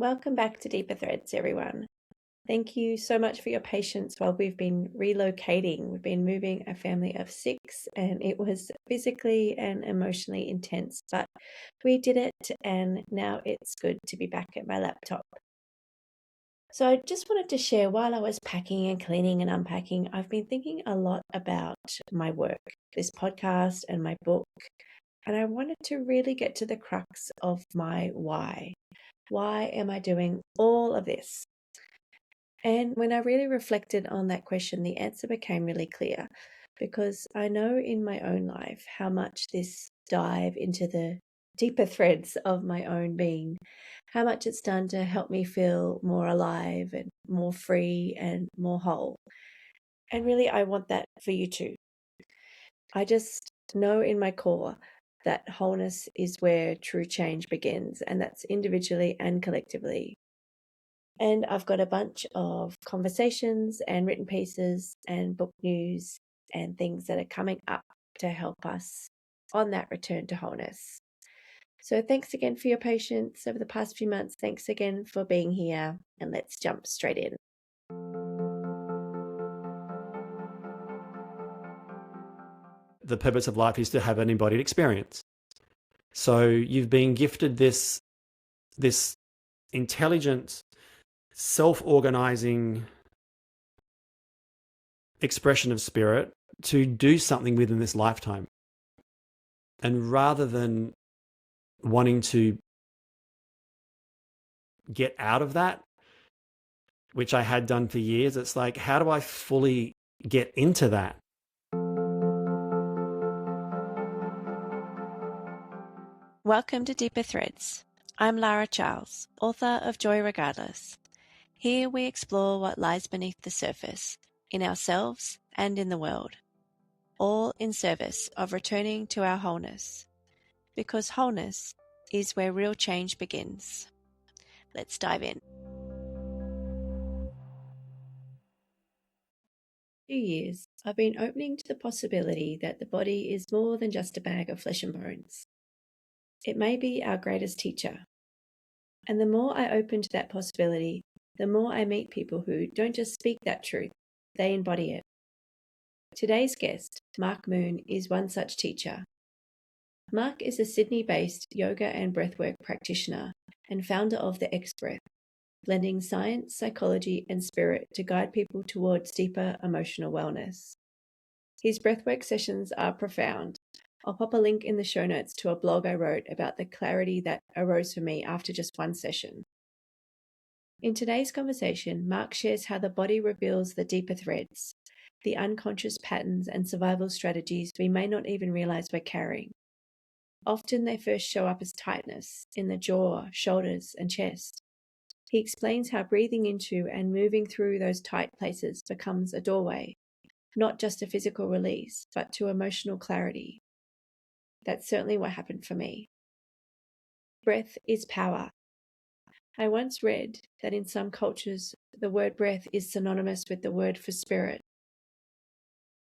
Welcome back to Deeper Threads, everyone. Thank you so much for your patience while we've been relocating. We've been moving a family of 6, and it was physically and emotionally intense, but we did it, and now it's good to be back at my laptop. So I just wanted to share, while I was packing and cleaning and unpacking, I've been thinking a lot about my work, this podcast and my book, and I wanted to really get to the crux of my why. Why am I doing all of this? And when I really reflected on that question, the answer became really clear, because I know in my own life how much this dive into the deeper threads of my own being, how much it's done to help me feel more alive and more free and more whole. And really, I want that for you too. I just know in my core that wholeness is where true change begins, and that's individually and collectively. And I've got a bunch of conversations and written pieces and book news and things that are coming up to help us on that return to wholeness. So thanks again for your patience over the past few months. Thanks again for being here, and let's jump straight in. The purpose of life is to have an embodied experience. So you've been gifted this intelligent, self-organizing expression of spirit to do something within this lifetime. And rather than wanting to get out of that, which I had done for years, it's like, how do I fully get into that? Welcome to Deeper Threads. I'm Lara Charles, author of Joy Regardless. Here we explore what lies beneath the surface, in ourselves and in the world, all in service of returning to our wholeness, because wholeness is where real change begins. Let's dive in. For years, I've been opening to the possibility that the body is more than just a bag of flesh and bones. It may be our greatest teacher. And the more I open to that possibility, the more I meet people who don't just speak that truth, they embody it. Today's guest, Mark Moon, is one such teacher. Mark is a Sydney-based yoga and breathwork practitioner and founder of the X-Breath, blending science, psychology, and spirit to guide people towards deeper emotional wellness. His breathwork sessions are profound. I'll pop a link in the show notes to a blog I wrote about the clarity that arose for me after just one session. In today's conversation, Mark shares how the body reveals the deeper threads, the unconscious patterns and survival strategies we may not even realize we're carrying. Often they first show up as tightness in the jaw, shoulders, and chest. He explains how breathing into and moving through those tight places becomes a doorway, not just a physical release, but to emotional clarity. That's certainly what happened for me. Breath is power. I once read that in some cultures, the word breath is synonymous with the word for spirit.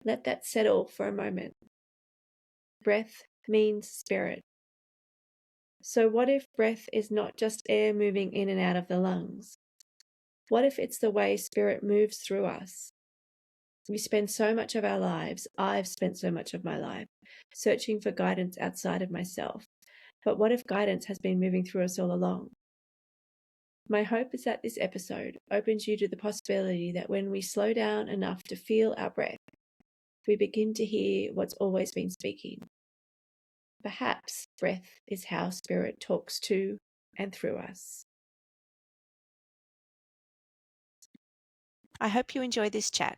Let that settle for a moment. Breath means spirit. So what if breath is not just air moving in and out of the lungs? What if it's the way spirit moves through us? We spend so much of our lives, I've spent so much of my life, searching for guidance outside of myself. But what if guidance has been moving through us all along? My hope is that this episode opens you to the possibility that when we slow down enough to feel our breath, we begin to hear what's always been speaking. Perhaps breath is how spirit talks to and through us. I hope you enjoy this chat.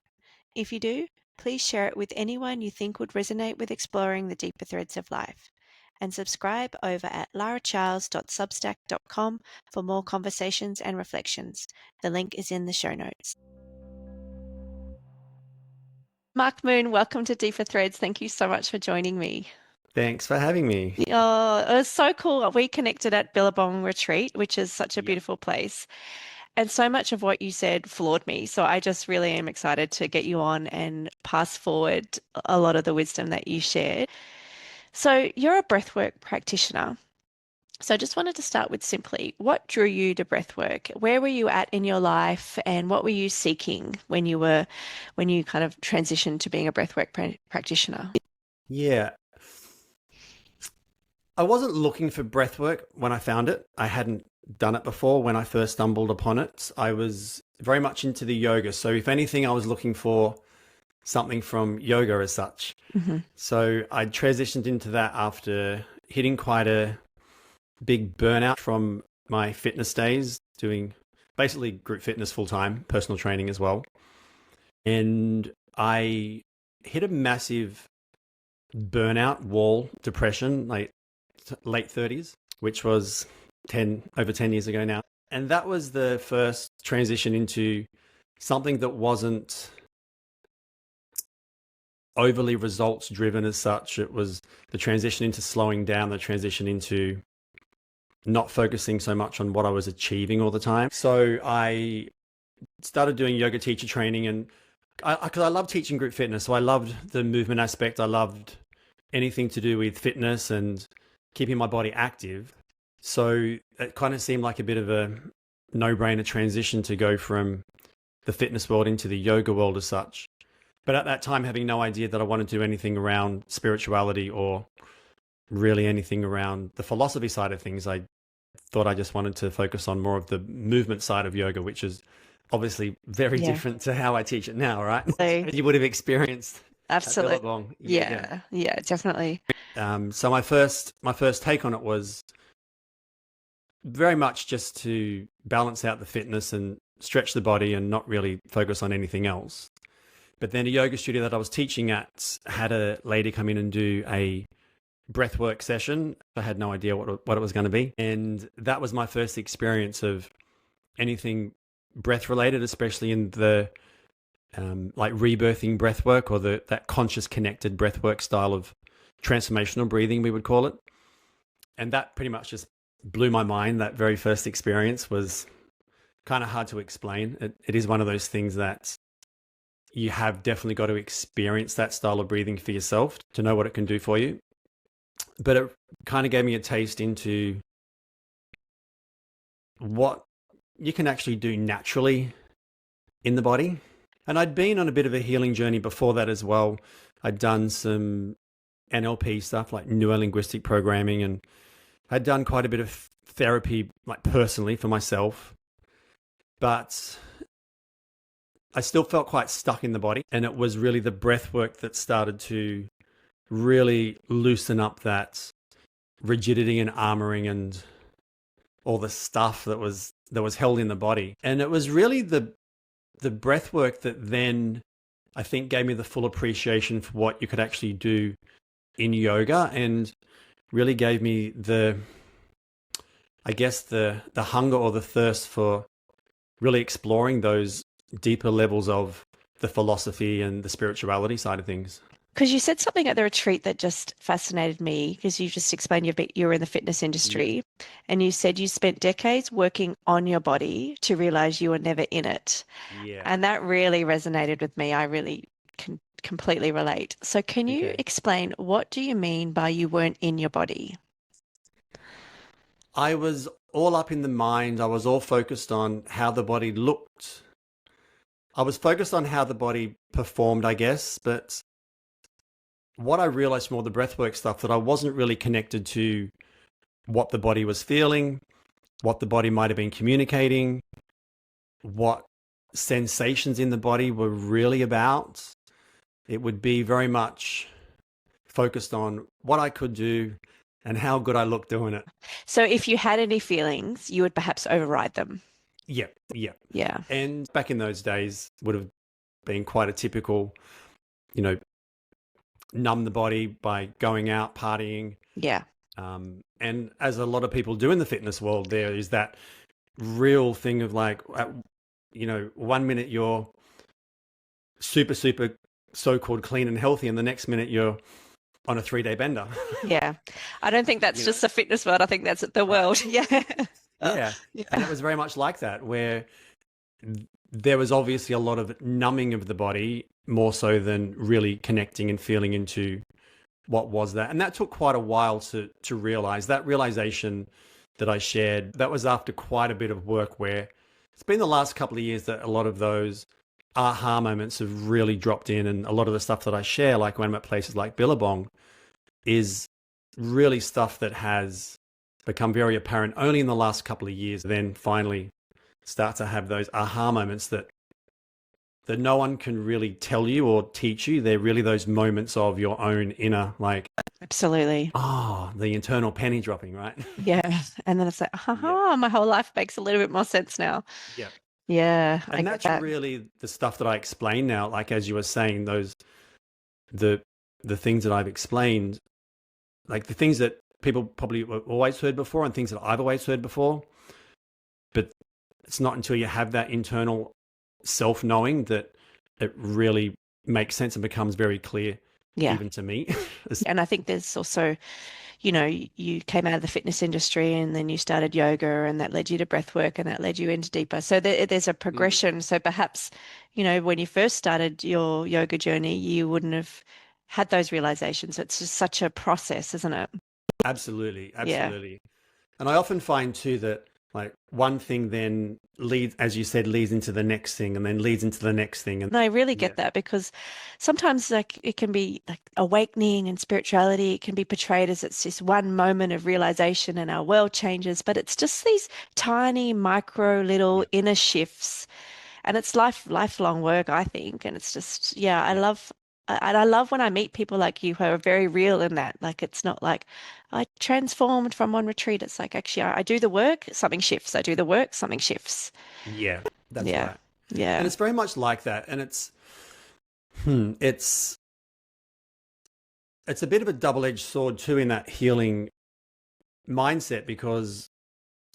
If you do, please share it with anyone you think would resonate with exploring the deeper threads of life. And subscribe over at laracharles.substack.com for more conversations and reflections. The link is in the show notes. Mark Moon, welcome to Deeper Threads. Thank you so much for joining me. Thanks for having me. Oh, it was so cool. We connected at Billabong Retreat, which is such a beautiful place. And so much of what you said floored me. So I just really am excited to get you on and pass forward a lot of the wisdom that you shared. So you're a breathwork practitioner. So I just wanted to start with simply, what drew you to breathwork? Where were you at in your life, and what were you seeking when you kind of transitioned to being a breathwork practitioner? Yeah, I wasn't looking for breath work when I found it. I hadn't done it before when I first stumbled upon it. I was very much into the yoga. So, if anything, I was looking for something from yoga as such. Hmm. So, I transitioned into that after hitting quite a big burnout from my fitness days, doing basically group fitness full time, personal training as well. And I hit a massive burnout wall, depression, like late 30s, which was 10 years ago now. And that was the first transition into something that wasn't overly results driven as such. It was the transition into slowing down, the transition into not focusing so much on what I was achieving all the time. So I started doing yoga teacher training, and because I love teaching group fitness, so I loved the movement aspect. I loved anything to do with fitness and keeping my body active. So it kind of seemed like a bit of a no-brainer transition to go from the fitness world into the yoga world as such. But at that time, having no idea that I wanted to do anything around spirituality or really anything around the philosophy side of things, I thought I just wanted to focus on more of the movement side of yoga, which is obviously very Yeah. different to how I teach it now, right? So, As you would have experienced at absolutely. Billabong. Yeah. Yeah, yeah, definitely. So my first take on it was very much just to balance out the fitness and stretch the body and not really focus on anything else. But then a yoga studio that I was teaching at had a lady come in and do a breathwork session. I had no idea what it was going to be. And that was my first experience of anything breath related, especially in the like rebirthing breathwork or that conscious connected breathwork style of transformational breathing, we would call it. And that pretty much just blew my mind. That very first experience was kind of hard to explain. It is one of those things that you have definitely got to experience that style of breathing for yourself to know what it can do for you. But it kind of gave me a taste into what you can actually do naturally in the body. And I'd been on a bit of a healing journey before that as well. I'd done some NLP stuff like neurolinguistic programming, and I'd done quite a bit of therapy, like personally for myself. But I still felt quite stuck in the body. And it was really the breath work that started to really loosen up that rigidity and armoring and all the stuff that was held in the body. And it was really the breath work that then I think gave me the full appreciation for what you could actually do in yoga, and really gave me the hunger or the thirst for really exploring those deeper levels of the philosophy and the spirituality side of things. Because you said something at the retreat that just fascinated me, because you just explained you were in the fitness Yeah. industry, and you said you spent decades working on your body to realize you were never in it. Yeah. And that really resonated with me. I really can completely relate. So can you Okay. explain, what do you mean by you weren't in your body? I was all up in the mind. I was all focused on how the body looked. I was focused on how the body performed, I guess, but what I realized from all the breathwork stuff that I wasn't really connected to what the body was feeling, what the body might have been communicating, what sensations in the body were really about. It would be very much focused on what I could do and how good I looked doing it. So if you had any feelings, you would perhaps override them. Yeah, yeah. Yeah. And back in those days would have been quite a typical, you know, numb the body by going out, partying. Yeah. And as a lot of people do in the fitness world, there is that real thing of like, 1 minute you're super, super so-called clean and healthy, and the next minute you're on a 3-day bender. Yeah. I don't think that's you know? just the fitness world. I think that's the world. Yeah. Yeah. And Yeah. it was very much like that, where there was obviously a lot of numbing of the body more so than really connecting and feeling into what was that? And that took quite a while to realize. That realization that I shared, that was after quite a bit of work, where it's been the last couple of years that a lot of those aha moments have really dropped in. And a lot of the stuff that I share, like when I'm at places like Billabong, is really stuff that has become very apparent only in the last couple of years. Then finally start to have those aha moments that no one can really tell you or teach you. They're really those moments of your own inner, like, Absolutely. oh, the internal penny dropping, right? Yeah. And then it's like, Yeah. haha, my whole life makes a little bit more sense now. Yeah. Yeah, I And get that's that. really the stuff that I explain now. Like, as you were saying, the things that I've explained, like the things that people probably always heard before and things that I've always heard before. But it's not until you have that internal self-knowing that it really makes sense and becomes very clear, Yeah. even to me. And I think there's also, you came out of the fitness industry and then you started yoga and that led you to breath work and that led you into deeper. So there's a progression. So perhaps, when you first started your yoga journey, you wouldn't have had those realizations. It's just such a process, isn't it? Absolutely. Yeah. Absolutely. And I often find too that, like, one thing then leads, as you said, leads into the next thing and then leads into the next thing. And And I really get yeah, that, because sometimes like it can be like awakening and spirituality, it can be portrayed as it's this one moment of realization and our world changes, but it's just these tiny micro little yeah, inner shifts, and it's lifelong work, I think. And it's just, yeah, yeah, and I love when I meet people like you who are very real in that. Like it's not like I transformed from one retreat. It's like actually I do the work, something shifts. I do the work, something shifts. yeah, that's Yeah. right. And Yeah. it's very much like that. And it's a bit of a double-edged sword too, in that healing mindset, because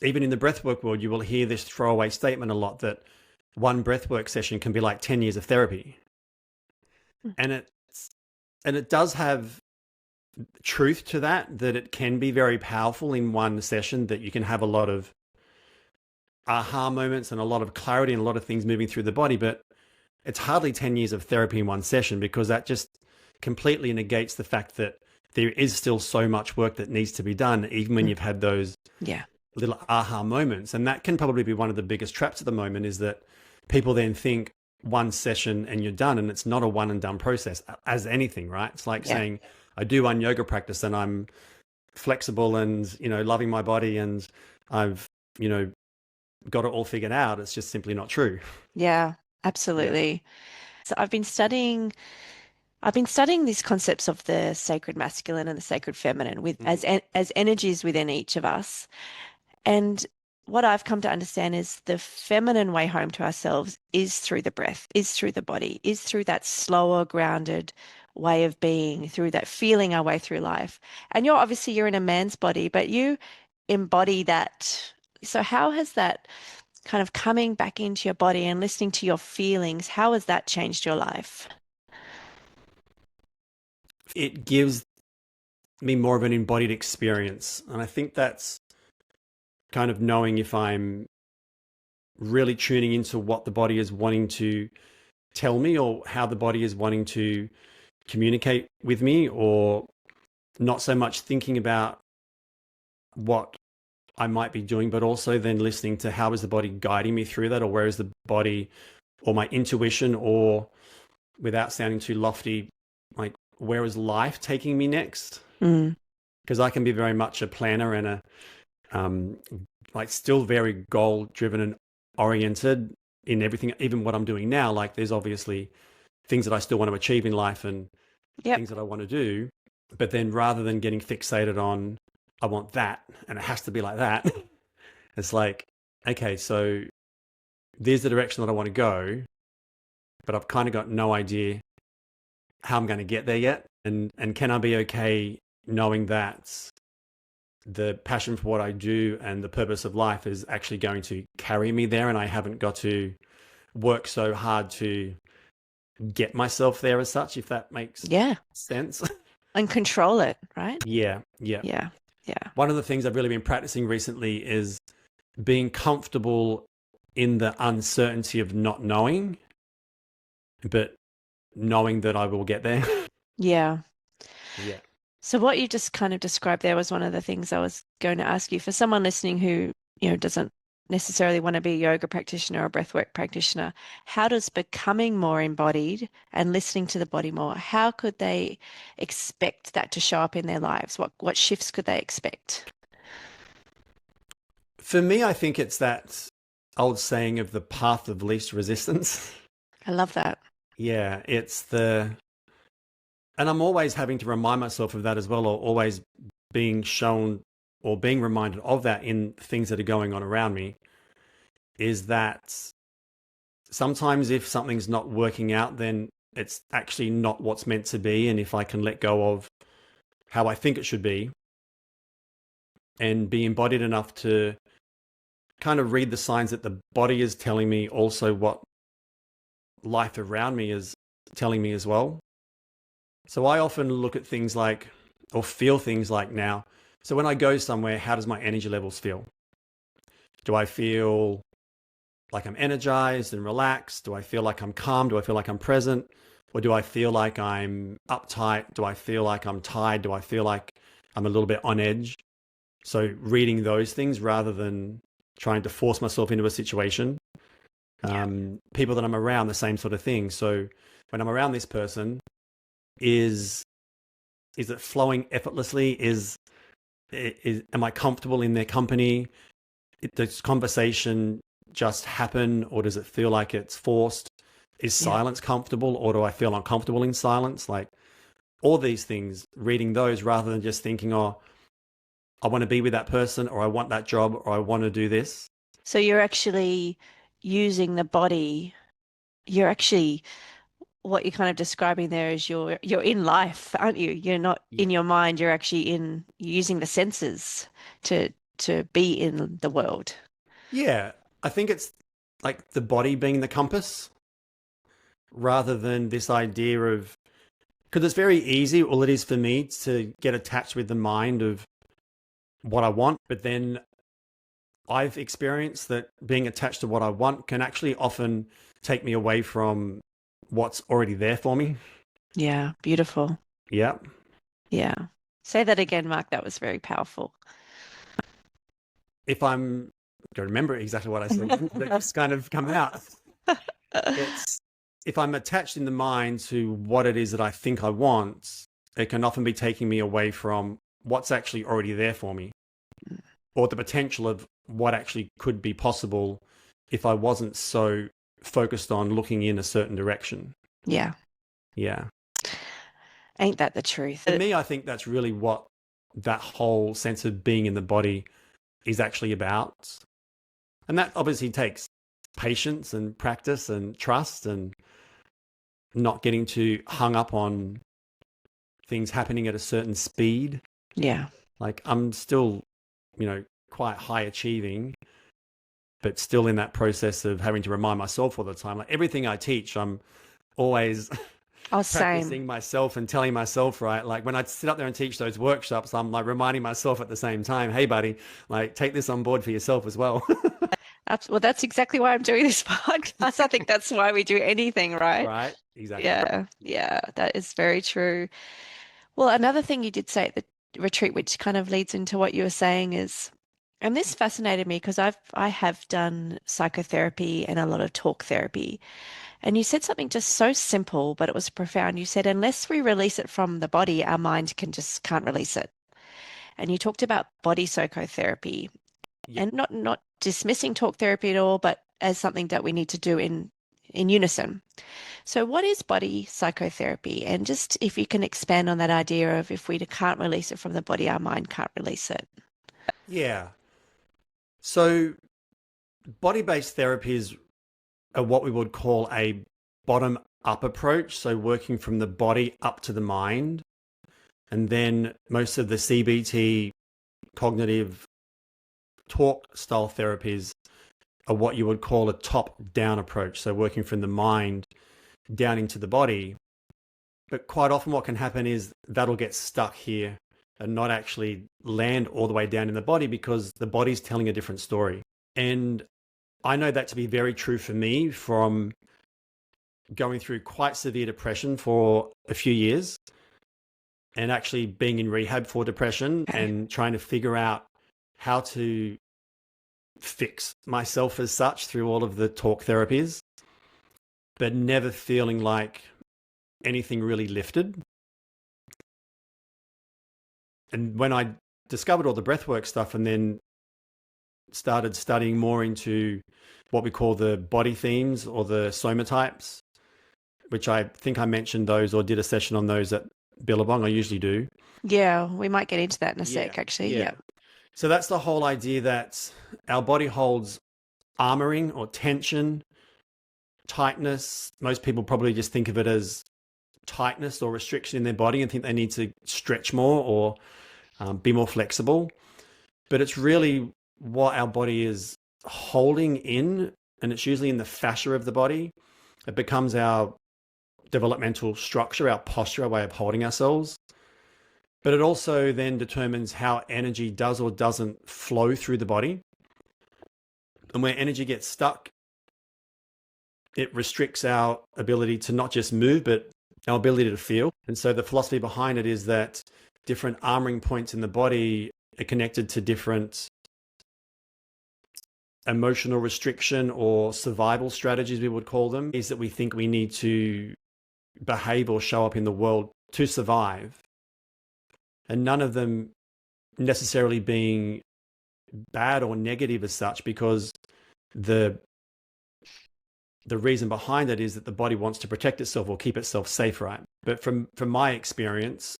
even in the breathwork world, you will hear this throwaway statement a lot that one breathwork session can be like 10 years of therapy. And it does have truth to that it can be very powerful in one session, that you can have a lot of aha moments and a lot of clarity and a lot of things moving through the body. But it's hardly 10 years of therapy in one session, because that just completely negates the fact that there is still so much work that needs to be done, even when you've had those Yeah. little aha moments. And that can probably be one of the biggest traps at the moment, is that people then think one session and you're done, and it's not a one and done process as anything, right? It's like Yeah. saying I do one yoga practice and I'm flexible and, loving my body and I've, got it all figured out. It's just simply not true. Yeah, Yeah. absolutely. So I've been studying these concepts of the sacred masculine and the sacred feminine with Mhm. as energies within each of us. And what I've come to understand is the feminine way home to ourselves is through the breath, is through the body, is through that slower, grounded way of being, through that feeling our way through life. And you're in a man's body, but you embody that. So how has that kind of coming back into your body and listening to your feelings, how has that changed your life? It gives me more of an embodied experience. And I think that's kind of knowing if I'm really tuning into what the body is wanting to tell me, or how the body is wanting to communicate with me, or not so much thinking about what I might be doing, but also then listening to how is the body guiding me through that, or where is the body or my intuition, or, without sounding too lofty, like, where is life taking me next? Mm. Because I can be very much a planner and like still very goal driven and oriented in everything, even what I'm doing now. Like, there's obviously things that I still want to achieve in life and Yep. things that I want to do. But then rather than getting fixated on, I want that and it has to be like that, it's like, okay, so there's the direction that I want to go, but I've kind of got no idea how I'm going to get there yet. And can I be okay knowing that the passion for what I do and the purpose of life is actually going to carry me there, and I haven't got to work so hard to get myself there as such, if that makes Yeah. sense. And control it, right? Yeah. Yeah. Yeah. One of the things I've really been practicing recently is being comfortable in the uncertainty of not knowing, but knowing that I will get there. Yeah. Yeah. So what you just kind of described there was one of the things I was going to ask you. For someone listening who, doesn't necessarily want to be a yoga practitioner or a breathwork practitioner, how does becoming more embodied and listening to the body more, how could they expect that to show up in their lives? What shifts could they expect? For me, I think it's that old saying of the path of least resistance. I love that. Yeah, and I'm always having to remind myself of that as well, or always being shown or being reminded of that in things that are going on around me, is that sometimes if something's not working out, then it's actually not what's meant to be. And if I can let go of how I think it should be and be embodied enough to kind of read the signs that the body is telling me, also what life around me is telling me as well. So I often look at things like, or feel things like now. So when I go somewhere, how does my energy levels feel? Do I feel like I'm energized and relaxed? Do I feel like I'm calm? Do I feel like I'm present? Or do I feel like I'm uptight? Do I feel like I'm tired? Do I feel like I'm a little bit on edge? So reading those things rather than trying to force myself into a situation. People that I'm around, the same sort of thing. So when I'm around this person, is it flowing effortlessly? Am I comfortable in their company? Does conversation just happen, or does it feel like it's forced? Is silence comfortable, or do I feel uncomfortable in silence? Like all these things, reading those rather than just thinking, oh, I want to be with that person, or I want that job, or I want to do this. So you're actually using the body. You're actually what you're kind of describing there is you're in life, aren't you? You're not in your mind, you're actually using the senses to be in the world. Yeah, I think it's like the body being the compass rather than this idea of, because it's very easy, all it is for me, to get attached with the mind of what I want. But then I've experienced that being attached to what I want can actually often take me away from what's already there for me. Yeah, beautiful. Yeah. Yeah. Say that again, Mark. That was very powerful. If I'm going to remember exactly what I said, that's kind of come out. It's if I'm attached in the mind to what it is that I think I want, it can often be taking me away from what's actually already there for me, or the potential of what actually could be possible if I wasn't so focused on looking in a certain direction. Yeah. Yeah. Ain't that the truth? For me, I think that's really what that whole sense of being in the body is actually about. And that obviously takes patience and practice and trust and not getting too hung up on things happening at a certain speed. Yeah. Like I'm still, quite high achieving, but still in that process of having to remind myself all the time. Like everything I teach, I'm always practicing myself and telling myself, right? Like when I sit up there and teach those workshops, I'm like reminding myself at the same time, hey buddy, like take this on board for yourself as well. Well, that's exactly why I'm doing this podcast. I think that's why we do anything, right? Right? Exactly. Yeah. Yeah. That is very true. Well, another thing you did say at the retreat, which kind of leads into what you were saying is, and this fascinated me because I have done psychotherapy and a lot of talk therapy. And you said something just so simple, but it was profound. You said, unless we release it from the body, our mind can't release it. And you talked about body psychotherapy and not dismissing talk therapy at all, but as something that we need to do in unison. So what is body psychotherapy? And just if you can expand on that idea of if we can't release it from the body, our mind can't release it. Yeah. So body-based therapies are what we would call a bottom-up approach. So working from the body up to the mind. And then most of the CBT cognitive talk style therapies are what you would call a top-down approach. So working from the mind down into the body. But quite often what can happen is that'll get stuck here and not actually land all the way down in the body because the body's telling a different story. And I know that to be very true for me from going through quite severe depression for a few years. and actually being in rehab for depression and trying to figure out how to fix myself as such through all of the talk therapies, but never feeling like anything really lifted. And when I discovered all the breathwork stuff and then started studying more into what we call the body themes or the soma types, which I think I mentioned those or did a session on those at Billabong. I usually do. Yeah, we might get into that in a sec, actually. Yeah. So that's the whole idea that our body holds armoring or tension, tightness. Most people probably just think of it as tightness or restriction in their body and think they need to stretch more or be more flexible. But it's really what our body is holding in, and it's usually in the fascia of the body. It becomes our developmental structure, our posture, our way of holding ourselves. But it also then determines how energy does or doesn't flow through the body. And where energy gets stuck, it restricts our ability to not just move, but our ability to feel. And so the philosophy behind it is that different armoring points in the body are connected to different emotional restriction or survival strategies, we would call them, is that we think we need to behave or show up in the world to survive. And none of them necessarily being bad or negative as such, because the reason behind it is that the body wants to protect itself or keep itself safe, right? But from my experience,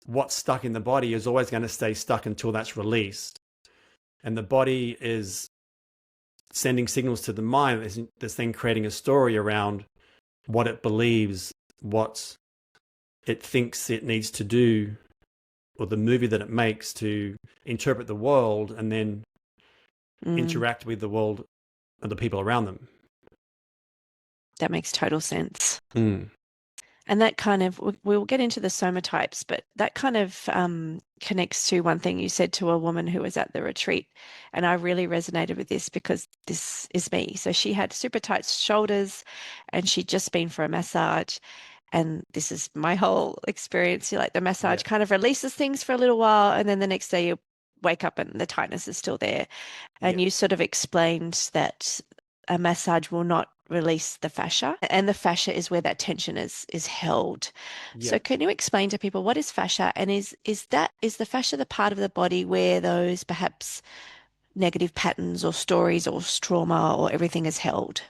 what's stuck in the body is always going to stay stuck until that's released. And the body is sending signals to the mind that's then creating a story around what it believes, what it thinks it needs to do, or the movie that it makes to interpret the world and then interact with the world and the people around them. That makes total sense. Mm. And that kind of, we'll get into the soma types, but that kind of connects to one thing you said to a woman who was at the retreat. And I really resonated with this because this is me. So she had super tight shoulders and she'd just been for a massage. And this is my whole experience. You like the massage kind of releases things for a little while. And then the next day you wake up and the tightness is still there. And you sort of explained that a massage will not release the fascia, and the fascia is where that tension is held. So can you explain to people what is fascia, and is the fascia the part of the body where those perhaps negative patterns or stories or trauma or everything is held?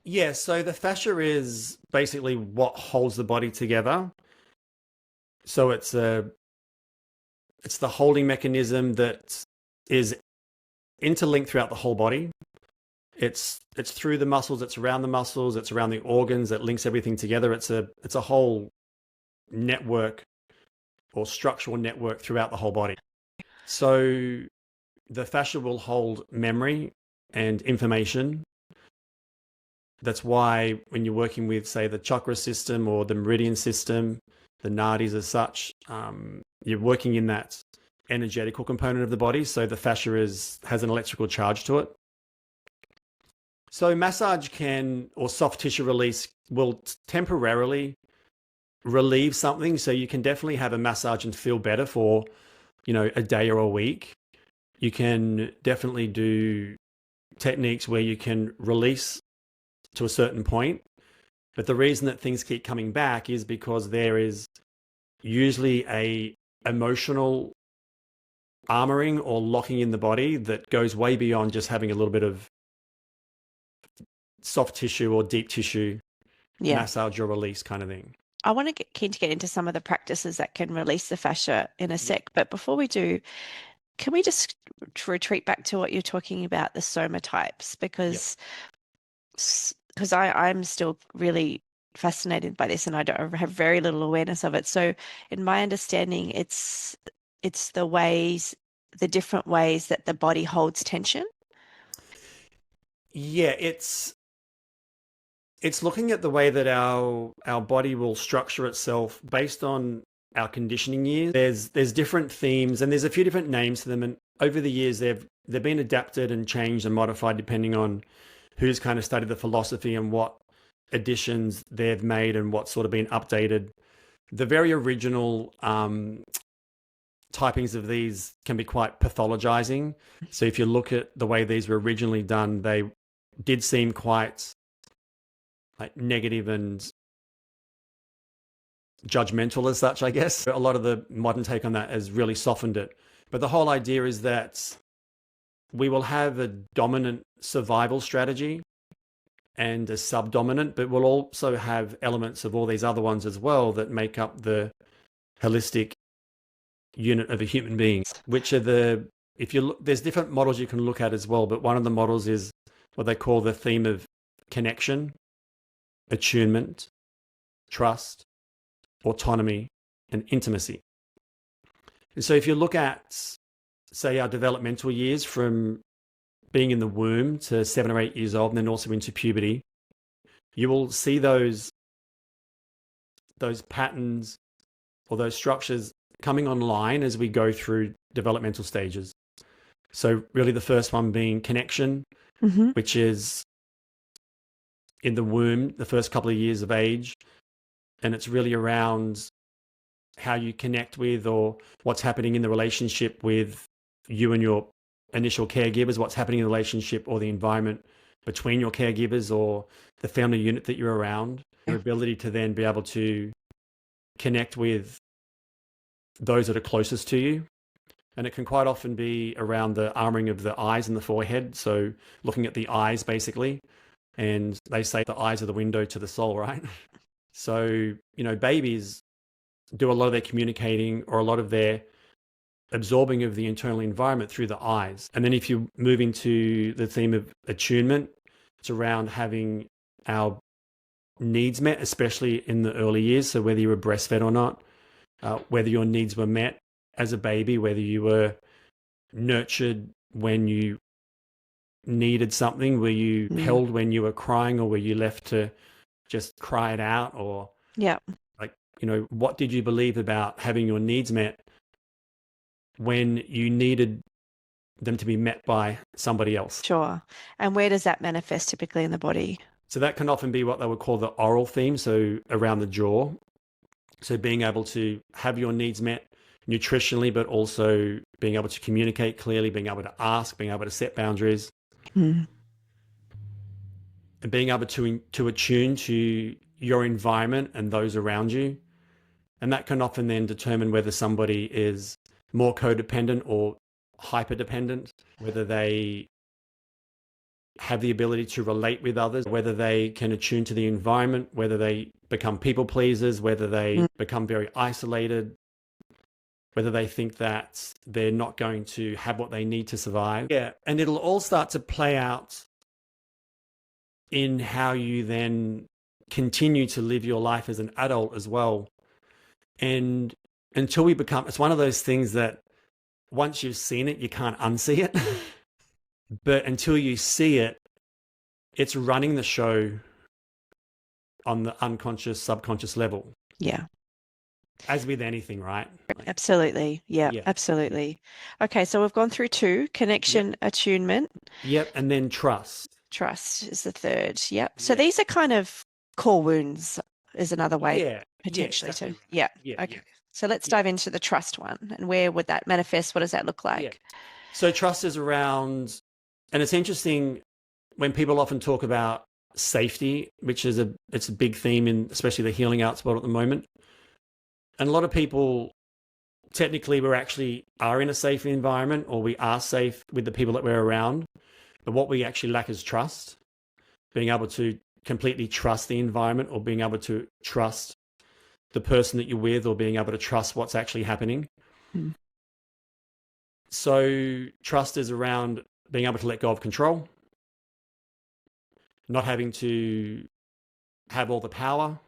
Yeah, so the fascia is basically what holds the body together. So it's the holding mechanism that is interlinked throughout the whole body. It's through the muscles, it's around the muscles, it's around the organs, it links everything together. It's a whole network or structural network throughout the whole body. So the fascia will hold memory and information. That's why when you're working with, say, the chakra system or the meridian system, the nadis as such, you're working in that energetical component of the body. So the fascia has an electrical charge to it. So massage or soft tissue release will temporarily relieve something. So you can definitely have a massage and feel better for, a day or a week. You can definitely do techniques where you can release to a certain point. But the reason that things keep coming back is because there is usually a emotional armoring or locking in the body that goes way beyond just having a little bit of soft tissue or deep tissue massage or release kind of thing. I want to keen to get into some of the practices that can release the fascia in a sec. But before we do, can we just retreat back to what you're talking about, the soma types? Because I'm still really fascinated by this and I have very little awareness of it. So in my understanding, it's the different ways that the body holds tension. Yeah, it's looking at the way that our body will structure itself based on our conditioning years. There's different themes and there's a few different names for them. And over the years, they've been adapted and changed and modified depending on who's kind of studied the philosophy and what additions they've made and what's sort of been updated. The very original typings of these can be quite pathologizing. So if you look at the way these were originally done, they did seem quite like negative and judgmental as such, I guess. A lot of the modern take on that has really softened it. But the whole idea is that we will have a dominant survival strategy and a subdominant, but we'll also have elements of all these other ones as well that make up the holistic unit of a human being, which are if you look, there's different models you can look at as well, but one of the models is what they call the theme of connection, attunement, trust, autonomy, and intimacy. And so if you look at, say, our developmental years from being in the womb to 7 or 8 years old, and then also into puberty, you will see those patterns or those structures coming online as we go through developmental stages. So really the first one being connection, which is in the womb, the first couple of years of age. And it's really around how you connect with or what's happening in the relationship with you and your initial caregivers, what's happening in the relationship or the environment between your caregivers or the family unit that you're around. Your ability to then be able to connect with those that are closest to you. And it can quite often be around the armoring of the eyes and the forehead. So looking at the eyes, basically. And they say the eyes are the window to the soul, right? So, babies do a lot of their communicating or a lot of their absorbing of the internal environment through the eyes. And then if you move into the theme of attunement, it's around having our needs met, especially in the early years. So whether you were breastfed or not, whether your needs were met as a baby, whether you were nurtured when you needed something, were you held when you were crying, or were you left to just cry it out? Or what did you believe about having your needs met when you needed them to be met by somebody else? Sure. And where does that manifest typically in the body? So that can often be what they would call the oral theme, so around the jaw. So being able to have your needs met nutritionally, but also being able to communicate clearly, being able to ask, being able to set boundaries, and being able to attune to your environment and those around you. And that can often then determine whether somebody is more codependent or hyperdependent, whether they have the ability to relate with others, whether they can attune to the environment, whether they become people pleasers, whether they become very isolated, whether they think that they're not going to have what they need to survive. Yeah, and it'll all start to play out in how you then continue to live your life as an adult as well. And until we become, it's one of those things that once you've seen it, you can't unsee it. But until you see it, it's running the show on the unconscious, subconscious level. Yeah. As with anything, right? Absolutely. Yeah, absolutely. Okay, so we've gone through 2, connection, attunement. Yep, and then trust. Trust is the third. Yep. So these are kind of core wounds is another way potentially to. Yeah. Okay. So let's dive into the trust one, and where would that manifest? What does that look like? Yeah. So trust is around, and it's interesting when people often talk about safety, which is it's a big theme in especially the healing arts world at the moment. And a lot of people, technically, we actually are in a safe environment, or we are safe with the people that we're around. But what we actually lack is trust, being able to completely trust the environment, or being able to trust the person that you're with, or being able to trust what's actually happening. So trust is around being able to let go of control, not having to have all the power.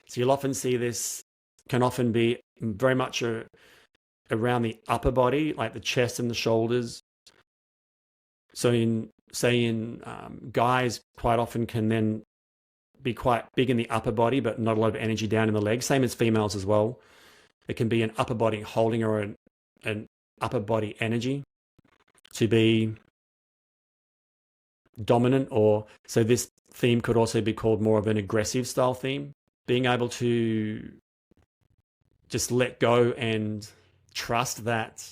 So you'll often see this can often be very much around the upper body, like the chest and the shoulders. So in guys, quite often can then be quite big in the upper body, but not a lot of energy down in the legs. Same as females as well. It can be an upper body holding or an upper body energy to be dominant, or so this theme could also be called more of an aggressive style theme. Being able to just let go and trust that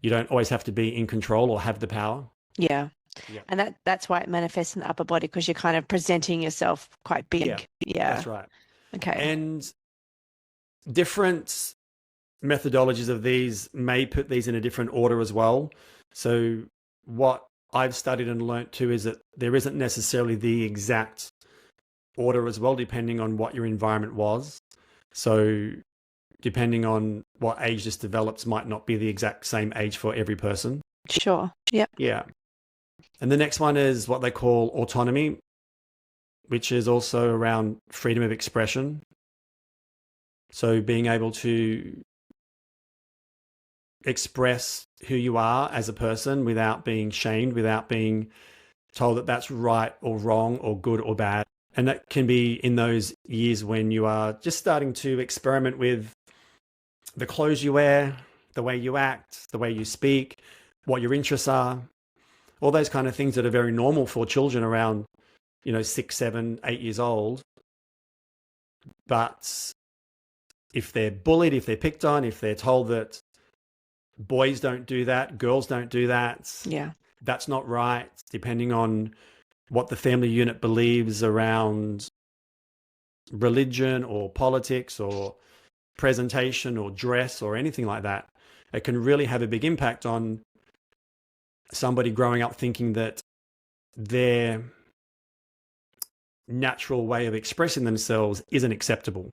you don't always have to be in control or have the power. Yeah. Yeah. And that's why it manifests in the upper body, because you're kind of presenting yourself quite big. Yeah, Yeah. that's right. Okay. And different methodologies of these may put these in a different order as well. So what I've studied and learnt too is that there isn't necessarily the exact order as well, depending on what your environment was. So depending on what age this develops might not be the exact same age for every person. Sure. Yep. Yeah. And the next one is what they call autonomy, which is also around freedom of expression. So being able to express who you are as a person without being shamed, without being told that that's right or wrong or good or bad. And that can be in those years when you are just starting to experiment with the clothes you wear, the way you act, the way you speak, what your interests are, all those kind of things that are very normal for children around, 6, 7, 8 years old. But if they're bullied, if they're picked on, if they're told that boys don't do that, girls don't do that, Yeah. that's not right, depending on what the family unit believes around religion or politics or presentation or dress or anything like that, it can really have a big impact on somebody growing up thinking that their natural way of expressing themselves isn't acceptable.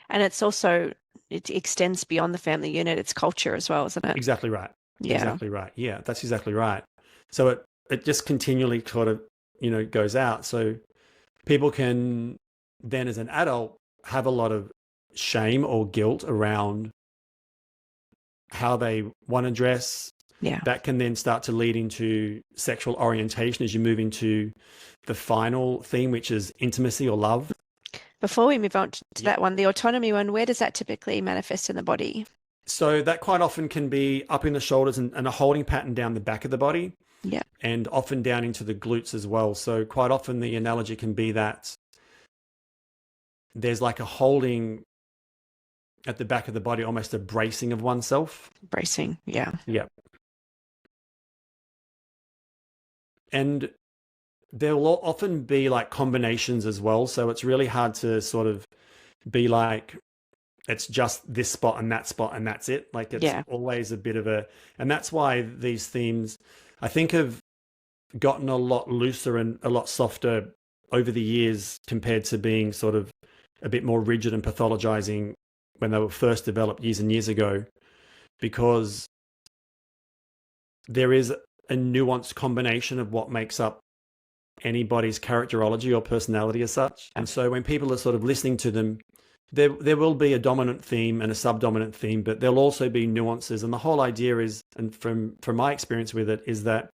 And it's also, it extends beyond the family unit. It's culture as well, isn't it? Exactly right. Yeah. Exactly right. Yeah, that's exactly right. So it just continually sort of, goes out. So people can then as an adult have a lot of shame or guilt around how they want to dress. Yeah. That can then start to lead into sexual orientation as you move into the final theme, which is intimacy or love. Before we move on to that one, the autonomy one, where does that typically manifest in the body? So that quite often can be up in the shoulders and a holding pattern down the back of the body. Yeah. And often down into the glutes as well. So quite often the analogy can be that there's like a holding at the back of the body, almost a bracing of oneself. Bracing. Yeah. Yeah. And there will often be like combinations as well. So it's really hard to sort of be like, it's just this spot and that's it. Like it's always a bit of and that's why these themes, I think, have gotten a lot looser and a lot softer over the years compared to being sort of a bit more rigid and pathologizing when they were first developed years and years ago, because there is a nuanced combination of what makes up anybody's characterology or personality as such. And so when people are sort of listening to them, there will be a dominant theme and a subdominant theme, but there'll also be nuances. And the whole idea is, and from my experience with it, is that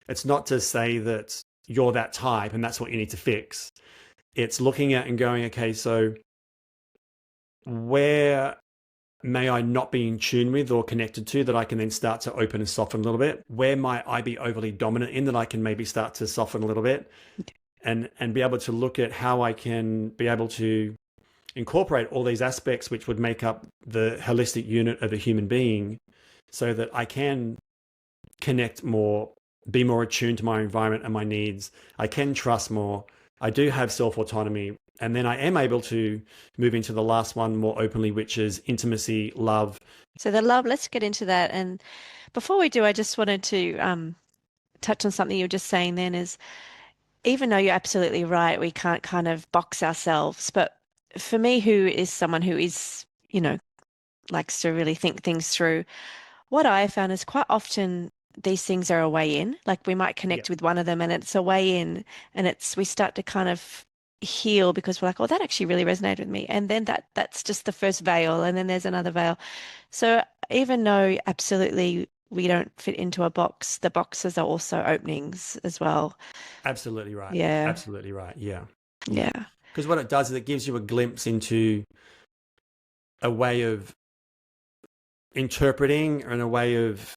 it's not to say that you're that type and that's what you need to fix. It's looking at and going, okay, so where may I not be in tune with or connected to that I can then start to open and soften a little bit? Where might I be overly dominant in that I can maybe start to soften a little bit? And be able to look at how I can be able to incorporate all these aspects which would make up the holistic unit of a human being, so that I can connect more, be more attuned to my environment and my needs. I can trust more. I do have self-autonomy. And then I am able to move into the last one more openly, which is intimacy, love. So the love, let's get into that. And before we do, I just wanted to touch on something you were just saying then, is even though you're absolutely right, we can't kind of box ourselves. But for me, who is someone who is, likes to really think things through, what I have found is quite often these things are a way in. Like we might connect with one of them and it's a way in, and we start to kind of heal because we're like, oh, that actually really resonated with me. And then that's just the first veil, and then there's another veil. So even though absolutely we don't fit into a box, the boxes are also openings as well. Absolutely right. Yeah. Absolutely right. Yeah. Yeah. Because what it does is it gives you a glimpse into a way of interpreting and a way of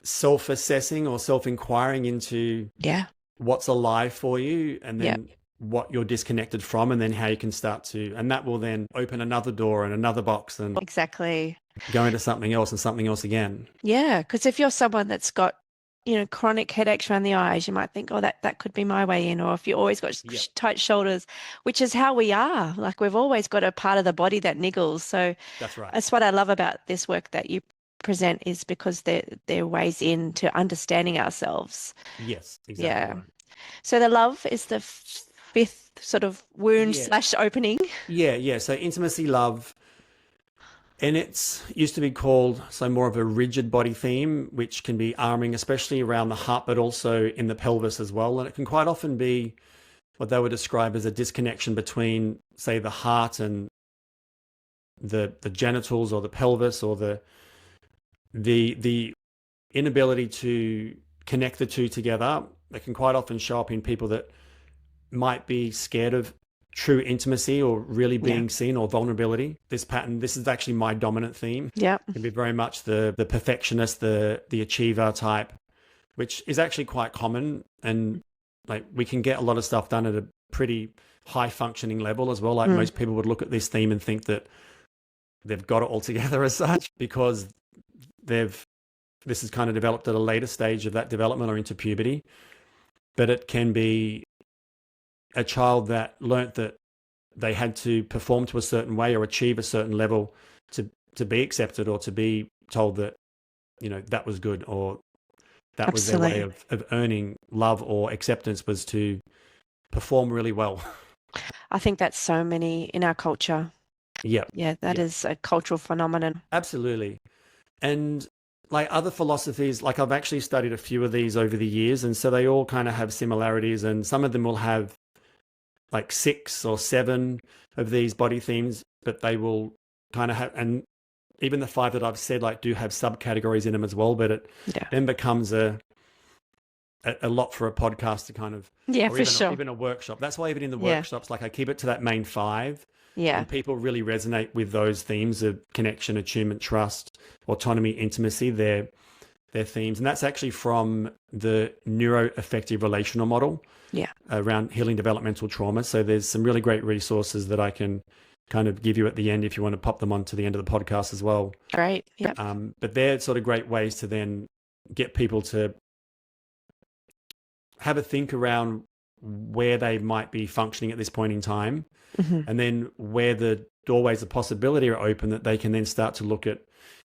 self-assessing or self-inquiring into what's alive for you, and then what you're disconnected from, and then how you can start to, and that will then open another door and another box and Exactly. go into something else and something else again. Yeah, because if you're someone that's got, chronic headaches around the eyes, you might think, oh, that could be my way in. Or if you always got Yep. tight shoulders, which is how we are. Like we've always got a part of the body that niggles. So That's right. that's what I love about this work that you present, is because they're ways into understanding ourselves. Yes, exactly Yeah. right. So the love is the fifth sort of wound Yeah. / opening. Yeah. So intimacy, love, and it's used to be called more of a rigid body theme, which can be arming, especially around the heart, but also in the pelvis as well. And it can quite often be what they would describe as a disconnection between, say, the heart and the genitals or the pelvis, or the inability to connect the two together. That can quite often show up in people that might be scared of true intimacy or really being seen, or vulnerability. This pattern, this is actually my dominant theme. Yeah. It can be very much the perfectionist, the achiever type, which is actually quite common. And like we can get a lot of stuff done at a pretty high functioning level as well. Like most people would look at this theme and think that they've got it all together as such, because this is kind of developed at a later stage of that development or into puberty. But it can be a child that learnt that they had to perform to a certain way or achieve a certain level to be accepted, or to be told that, that was good, or that was their way of earning love or acceptance, was to perform really well. I think that's so many in our culture. Yep. Yeah, that is a cultural phenomenon. Absolutely. And like other philosophies, like I've actually studied a few of these over the years, and so they all kind of have similarities, and some of them will have like 6 or 7 of these body themes, but they will kind of have, and even the 5 that I've said like do have subcategories in them as well, but it then becomes a lot for a podcast to kind of, or even a workshop. That's why even in the workshops, like I keep it to that main 5. Yeah. And people really resonate with those themes of connection, attunement, trust, autonomy, intimacy, their themes. And that's actually from the neuroaffective relational model around healing developmental trauma. So there's some really great resources that I can kind of give you at the end if you want to pop them on to the end of the podcast as well. Great. Yeah. But they're sort of great ways to then get people to have a think around where they might be functioning at this point in time, and then where the doorways of possibility are open, that they can then start to look at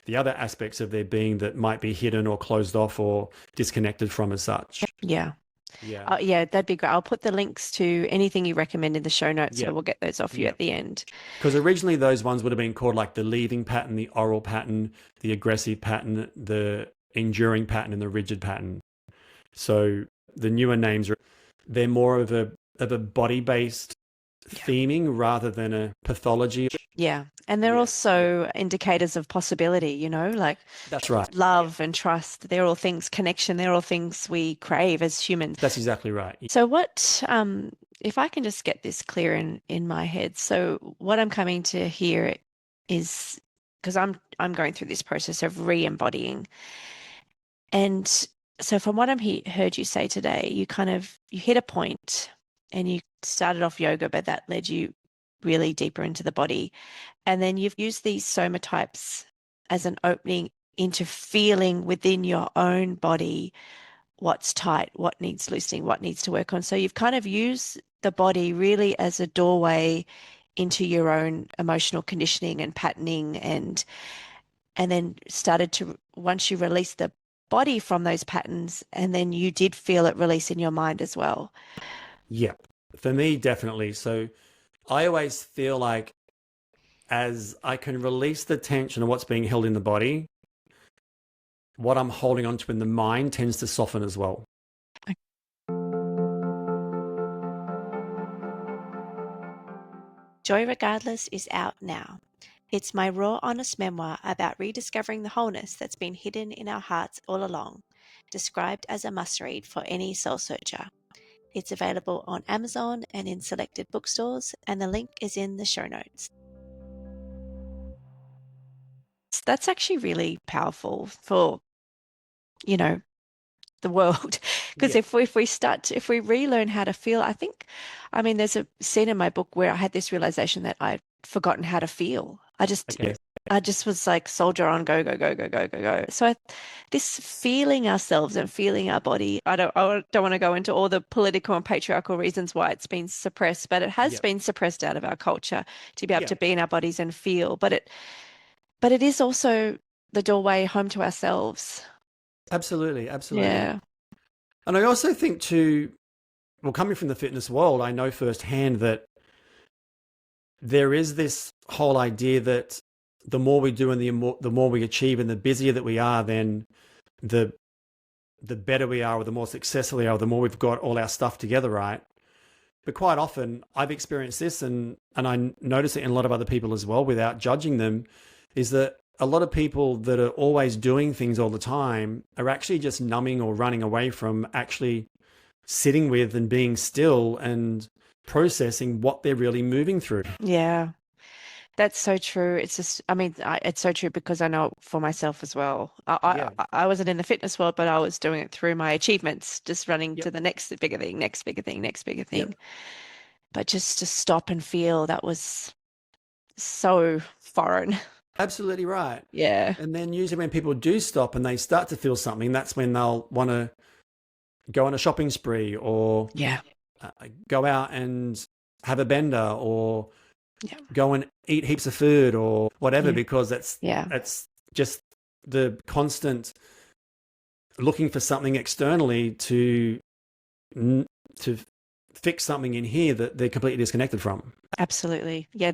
the other aspects of their being that might be hidden or closed off or disconnected from as such. Yeah. Yeah. That'd be great. I'll put the links to anything you recommend in the show notes, so we'll get those off you at the end. Because originally those ones would have been called like the leading pattern, the oral pattern, the aggressive pattern, the enduring pattern, and the rigid pattern. So the newer names they're more of a body-based theming rather than a pathology. Yeah. And they're also indicators of possibility, like that's right. Love and trust. They're all things, connection, they're all things we crave as humans. That's exactly right. So what, if I can just get this clear in my head. So what I'm coming to hear is, because I'm going through this process of re-embodying. And so from what I'm heard you say today, you hit a point and you started off yoga, but that led you really deeper into the body. And then you've used these soma types as an opening into feeling within your own body what's tight, what needs loosening, what needs to work on. So you've kind of used the body really as a doorway into your own emotional conditioning and patterning, and then started to, once you release the body from those patterns, and then you did feel it release in your mind as well. Yeah, for me, definitely. So I always feel like as I can release the tension of what's being held in the body, what I'm holding onto in the mind tends to soften as well. Joy Regardless is out now. It's my raw, honest memoir about rediscovering the wholeness that's been hidden in our hearts all along, described as a must-read for any soul searcher. It's available on Amazon and in selected bookstores, and the link is in the show notes. That's actually really powerful for, the world, Because Yeah. if we relearn how to feel, I mean, there's a scene in my book where I had this realization that I'd forgotten how to feel. Okay. I just was like, soldier on, go, go, go, go, go, go, go. So this feeling ourselves and feeling our body, I don't want to go into all the political and patriarchal reasons why it's been suppressed, but it has Yeah. been suppressed out of our culture to be able Yeah. to be in our bodies and feel. But it is also the doorway home to ourselves. Absolutely. Absolutely. Yeah. And I also think too, well, coming from the fitness world, I know firsthand that there is this whole idea that the more we do and the more we achieve and the busier that we are, then the better we are or the more successful we are, the more we've got all our stuff together, right? But quite often I've experienced this and I notice it in a lot of other people as well without judging them, is that a lot of people that are always doing things all the time are actually just numbing or running away from actually sitting with and being still and processing what they're really moving through. Yeah. That's so true. It's just, I mean, it's so true because I know it for myself as well. Yeah. I wasn't in the fitness world, but I was doing it through my achievements, just running to Yep. the next bigger thing, next bigger thing, next bigger Yep. thing. But just to stop and feel, that was so foreign. Absolutely right. Yeah. And then usually when people do stop and they start to feel something, that's when they'll want to go on a shopping spree or Yeah. go out and have a bender or Yeah. go and eat heaps of food or whatever, Yeah. because that's just the constant looking for something externally to fix something in here that they're completely disconnected from. Absolutely. Yeah.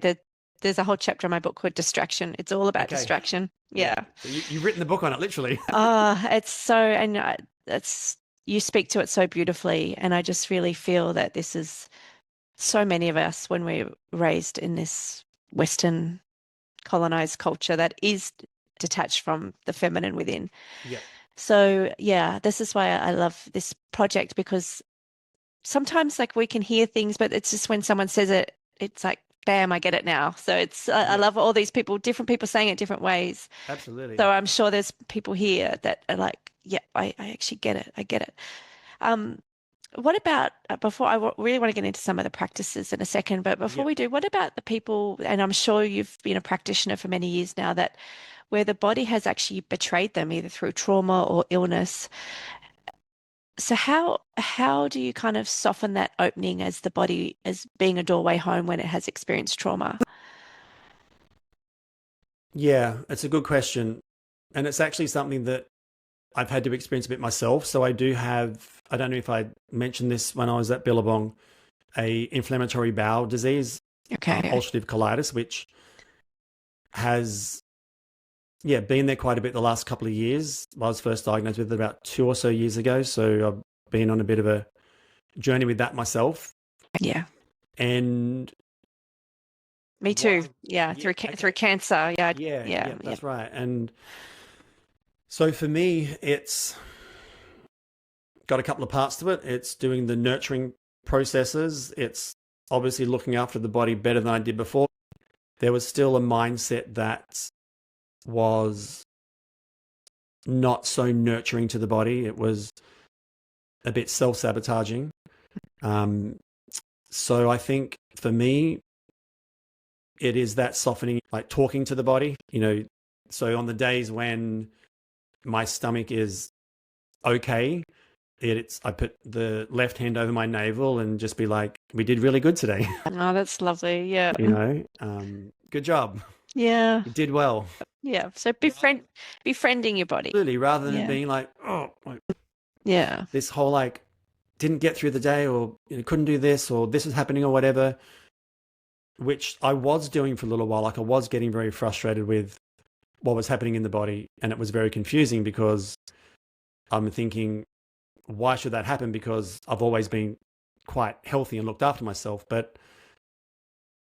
There's a whole chapter in my book called Distraction. It's all about distraction. Yeah. So you've written the book on it, literally. It's so, and it's, you speak to it so beautifully. And I just really feel that this is so many of us when we're raised in this Western colonized culture that is detached from the feminine within. Yeah. So yeah, this is why I love this project, because sometimes like we can hear things, but it's just when someone says it, it's like, bam, I get it now. So it's, I love all these people, different people saying it different ways. Absolutely. So I'm sure there's people here that are like, yeah, I actually get it. I get it. What about before really want to get into some of the practices in a second, but before we do, what about the people, and I'm sure you've been a practitioner for many years now, that where the body has actually betrayed them either through trauma or illness. So how do you kind of soften that opening as the body as being a doorway home when it has experienced trauma? Yeah, it's a good question. And it's actually something that I've had to experience a bit myself. So I do have, I don't know if I mentioned this when I was at Billabong, a inflammatory bowel disease, Okay. ulcerative colitis, which has, been there quite a bit the last couple of years. I was first diagnosed with it about 2 or so years ago. So I've been on a bit of a journey with that myself. Yeah. And me too. Yeah. Through cancer. Yeah. Yeah, that's right. And so for me, it's got a couple of parts to it. It's doing the nurturing processes. It's obviously looking after the body better than I did before. There was still a mindset that was not so nurturing to the body. It was a bit self-sabotaging. So I think for me, it is that softening, like talking to the body, so on the days when my stomach is okay, I put the left hand over my navel and just be like, we did really good today. Oh, that's lovely. Yeah. Good job. Yeah. You did well. Yeah. So befriending your body. Absolutely. Rather than being like, this whole like, didn't get through the day or couldn't do this or this is happening or whatever, which I was doing for a little while. Like I was getting very frustrated with what was happening in the body. And it was very confusing because I'm thinking, why should that happen? Because I've always been quite healthy and looked after myself. But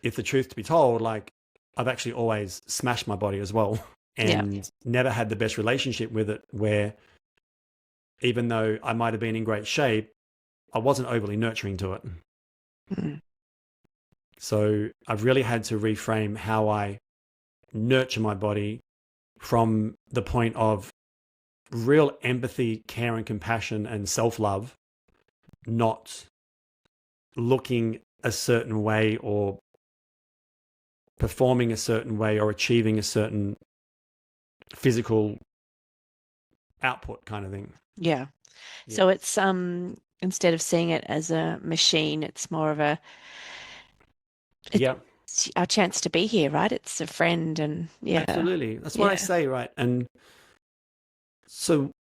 if the truth to be told, like I've actually always smashed my body as well and never had the best relationship with it, where even though I might have been in great shape, I wasn't overly nurturing to it. Mm-hmm. So I've really had to reframe how I nurture my body from the point of real empathy, care and compassion and self-love, not looking a certain way or performing a certain way or achieving a certain physical output kind of thing. Yeah. Yeah. So it's instead of seeing it as a machine, it's more of a Yeah, it's our chance to be here, right? It's a friend, and yeah. absolutely. That's what I say, right? And so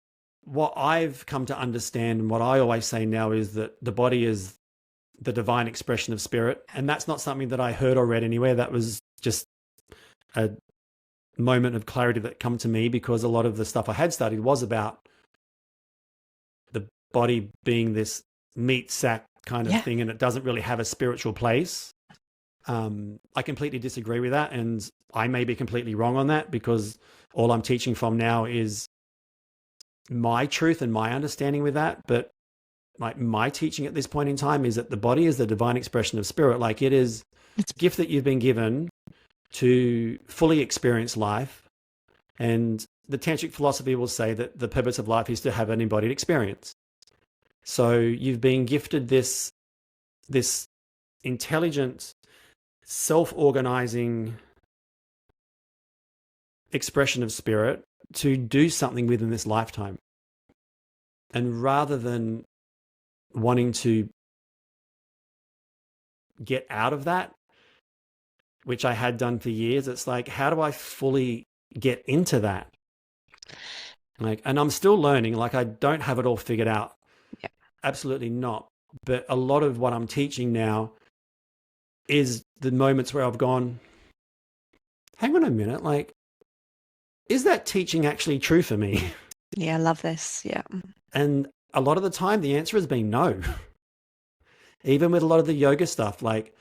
what I've come to understand and what I always say now is that the body is the divine expression of spirit. And that's not something that I heard or read anywhere. That was just a moment of clarity that come to me, because a lot of the stuff I had studied was about the body being this meat sack kind of thing, and it doesn't really have a spiritual place. I completely disagree with that, and I may be completely wrong on that, because all I'm teaching from now is my truth and my understanding with that. But like my teaching at this point in time is that the body is the divine expression of spirit. Like it is a gift that you've been given to fully experience life. And the tantric philosophy will say that the purpose of life is to have an embodied experience. So you've been gifted this intelligent, self-organizing expression of spirit to do something within this lifetime. And rather than wanting to get out of that, which I had done for years, it's like, how do I fully get into that? Like, and I'm still learning. Like, I don't have it all figured out. Yeah. Absolutely not. But a lot of what I'm teaching now is the moments where I've gone, hang on a minute, like, is that teaching actually true for me? Yeah, I love this. Yeah. And a lot of the time, the answer has been no. Even with a lot of the yoga stuff, like,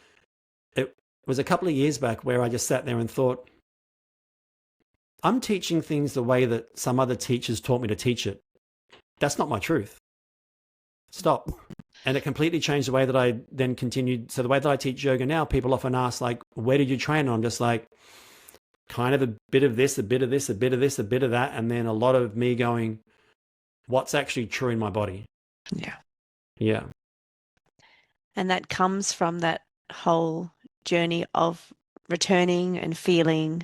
it was a couple of years back where I just sat there and thought, I'm teaching things the way that some other teachers taught me to teach it. That's not my truth. Stop. And it completely changed the way that I then continued. So the way that I teach yoga now, people often ask, like, where did you train? And I'm just like, kind of a bit of this, a bit of this, a bit of this, a bit of that. And then a lot of me going, what's actually true in my body? Yeah. Yeah. And that comes from that whole journey of returning and feeling.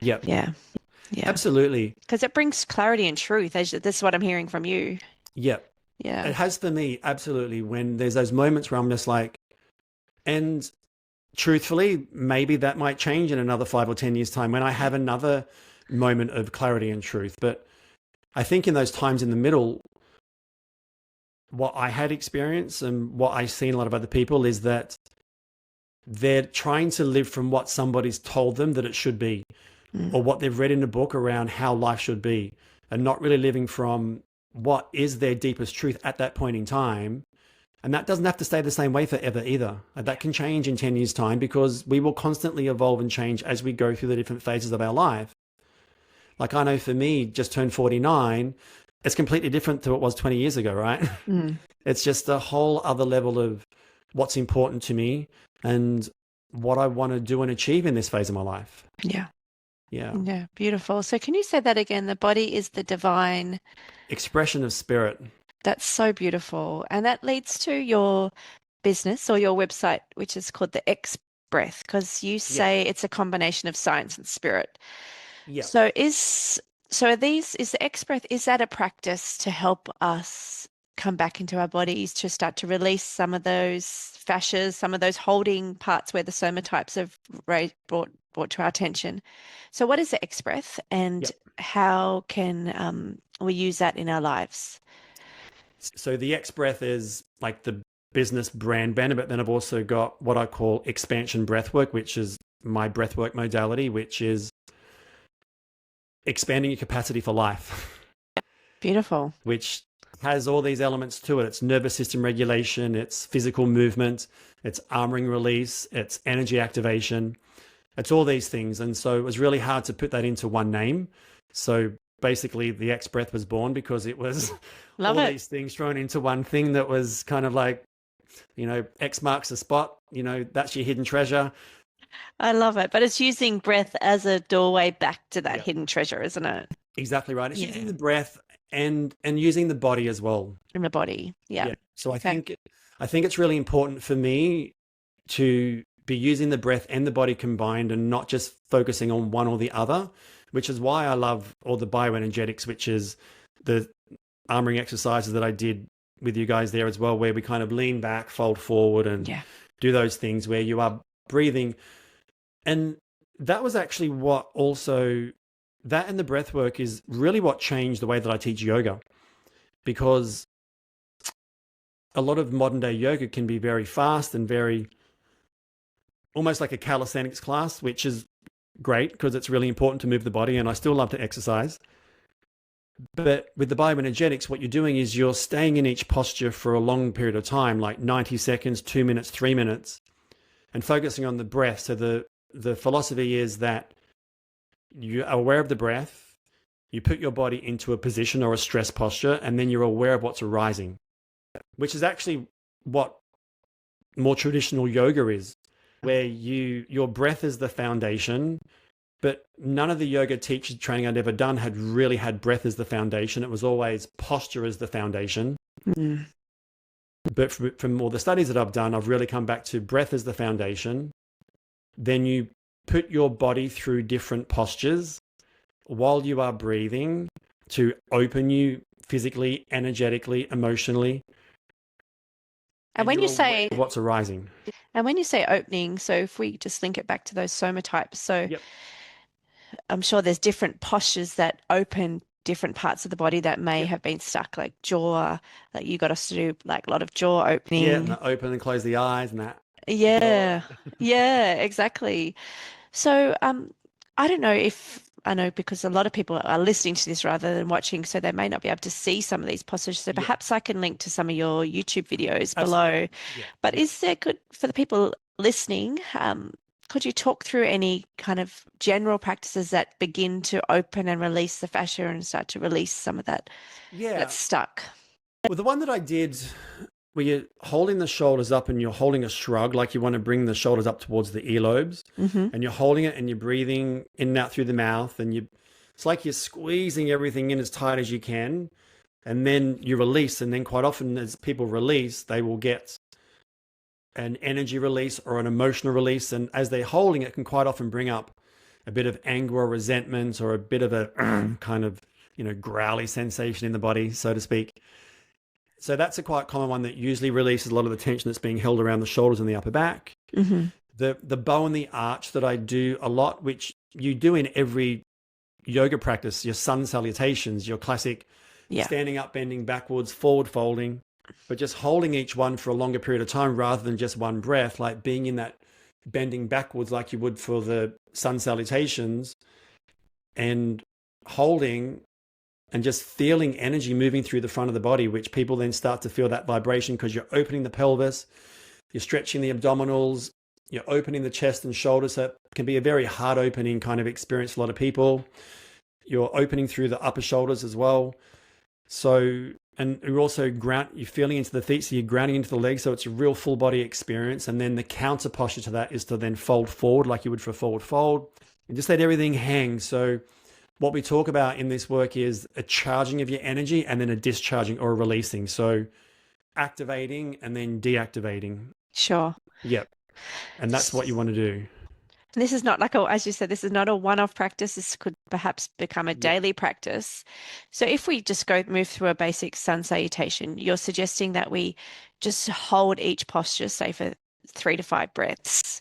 Yep. Yeah. Yeah. Absolutely. Because it brings clarity and truth. This is what I'm hearing from you. Yep. Yeah. It has for me, absolutely, when there's those moments where I'm just like, and truthfully, maybe that might change in another 5 or 10 years' time when I have another moment of clarity and truth. But I think in those times in the middle, what I had experienced and what I've seen a lot of other people is that they're trying to live from what somebody's told them that it should be, or what they've read in a book around how life should be, and not really living from what is their deepest truth at that point in time. And that doesn't have to stay the same way forever either. That can change in 10 years' time, because we will constantly evolve and change as we go through the different phases of our life. Like, I know for me, just turned 49, it's completely different to what it was 20 years ago, right? It's just a whole other level of what's important to me and what I want to do and achieve in this phase of my life. Yeah. Yeah. Yeah. Beautiful. So can you say that again? The body is the divine expression of spirit. That's so beautiful. And that leads to your business or your website, which is called the X Breath, because you say it's a combination of science and spirit. Yeah. So is the X Breath, is that a practice to help us come back into our bodies, to start to release some of those fascias, some of those holding parts where the somatypes have brought to our attention? So what is the X Breath, and how can we use that in our lives? So the X Breath is like the business brand banner, but then I've also got what I call expansion breathwork, which is my breathwork modality, which is expanding your capacity for life. Beautiful. Which has all these elements to it. It's nervous system regulation, it's physical movement, it's armoring release, it's energy activation. It's all these things. And so it was really hard to put that into one name. So basically the X Breath was born because it was these things thrown into one thing that was kind of like, X marks the spot, that's your hidden treasure. I love it. But it's using breath as a doorway back to that hidden treasure, isn't it? Exactly right. It's using the breath and using the body as well. In the body. Yeah. So Okay. I think it's really important for me to be using the breath and the body combined and not just focusing on one or the other, which is why I love all the bioenergetics, which is the armoring exercises that I did with you guys there as well, where we kind of lean back, fold forward, and do those things where you are breathing. And that was actually what also, that and the breath work is really what changed the way that I teach yoga, because a lot of modern day yoga can be very fast and very almost like a calisthenics class, which is great because it's really important to move the body, and I still love to exercise. But with the bioenergetics, what you're doing is you're staying in each posture for a long period of time, like 90 seconds, 2 minutes, 3 minutes, and focusing on the breath. So the philosophy is that you are aware of the breath, you put your body into a position or a stress posture, and then you're aware of what's arising, which is actually what more traditional yoga is, where your breath is the foundation. But none of the yoga teachers training I'd ever done had really had breath as the foundation. It was always posture as the foundation. Mm. But from all the studies that I've done, I've really come back to breath as the foundation. Then you put your body through different postures while you are breathing to open you physically, energetically, emotionally. And when you say what's arising. And when you say opening, so if we just link it back to those soma types, so I'm sure there's different postures that open different parts of the body that may have been stuck, like jaw, like you got us to do like a lot of jaw opening. Yeah, and open and close the eyes and that. Yeah, yeah, exactly. So I don't know if I know because a lot of people are listening to this rather than watching, so they may not be able to see some of these postures. So perhaps I can link to some of your YouTube videos below. But is there good for the people listening? Could you talk through any kind of general practices that begin to open and release the fascia and start to release some of that that's stuck? Well, the one that I did where you're holding the shoulders up and you're holding a shrug, like you want to bring the shoulders up towards the earlobes, and you're holding it and you're breathing in and out through the mouth, and it's like you're squeezing everything in as tight as you can, and then you release. And then quite often as people release, they will get an energy release or an emotional release, and as they're holding it can quite often bring up a bit of anger or resentment or a bit of a kind of growly sensation in the body, so to speak. So that's a quite common one that usually releases a lot of the tension that's being held around the shoulders and the upper back. The bow and the arch that I do a lot, which you do in every yoga practice, your sun salutations, your classic standing up, bending backwards, forward folding, but just holding each one for a longer period of time rather than just one breath, like being in that bending backwards like you would for the sun salutations, and holding and just feeling energy moving through the front of the body, which people then start to feel that vibration because you're opening the pelvis, you're stretching the abdominals, you're opening the chest and shoulders. So it can be a very hard opening kind of experience for a lot of people. You're opening through the upper shoulders as well. So, and you're also you're feeling into the feet, so you're grounding into the legs. So it's a real full body experience. And then the counter posture to that is to then fold forward like you would for a forward fold and just let everything hang. So what we talk about in this work is a charging of your energy and then a discharging or a releasing. So activating and then deactivating. Sure. Yep. And that's what you want to do. And this is not like as you said, this is not a one-off practice. This could perhaps become a daily practice. So if we just move through a basic sun salutation, you're suggesting that we just hold each posture, say for 3 to 5 breaths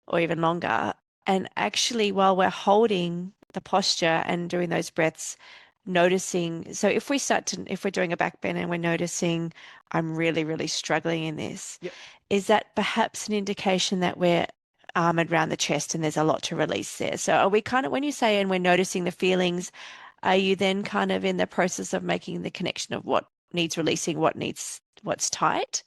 or even longer. And actually, while we're holding the posture and doing those breaths, noticing. So if we're doing a back bend and we're noticing, I'm really, really struggling in this, is that perhaps an indication that we're armored around the chest and there's a lot to release there? So are we kind of, when you say, and we're noticing the feelings, are you then kind of in the process of making the connection of what needs releasing, what's tight?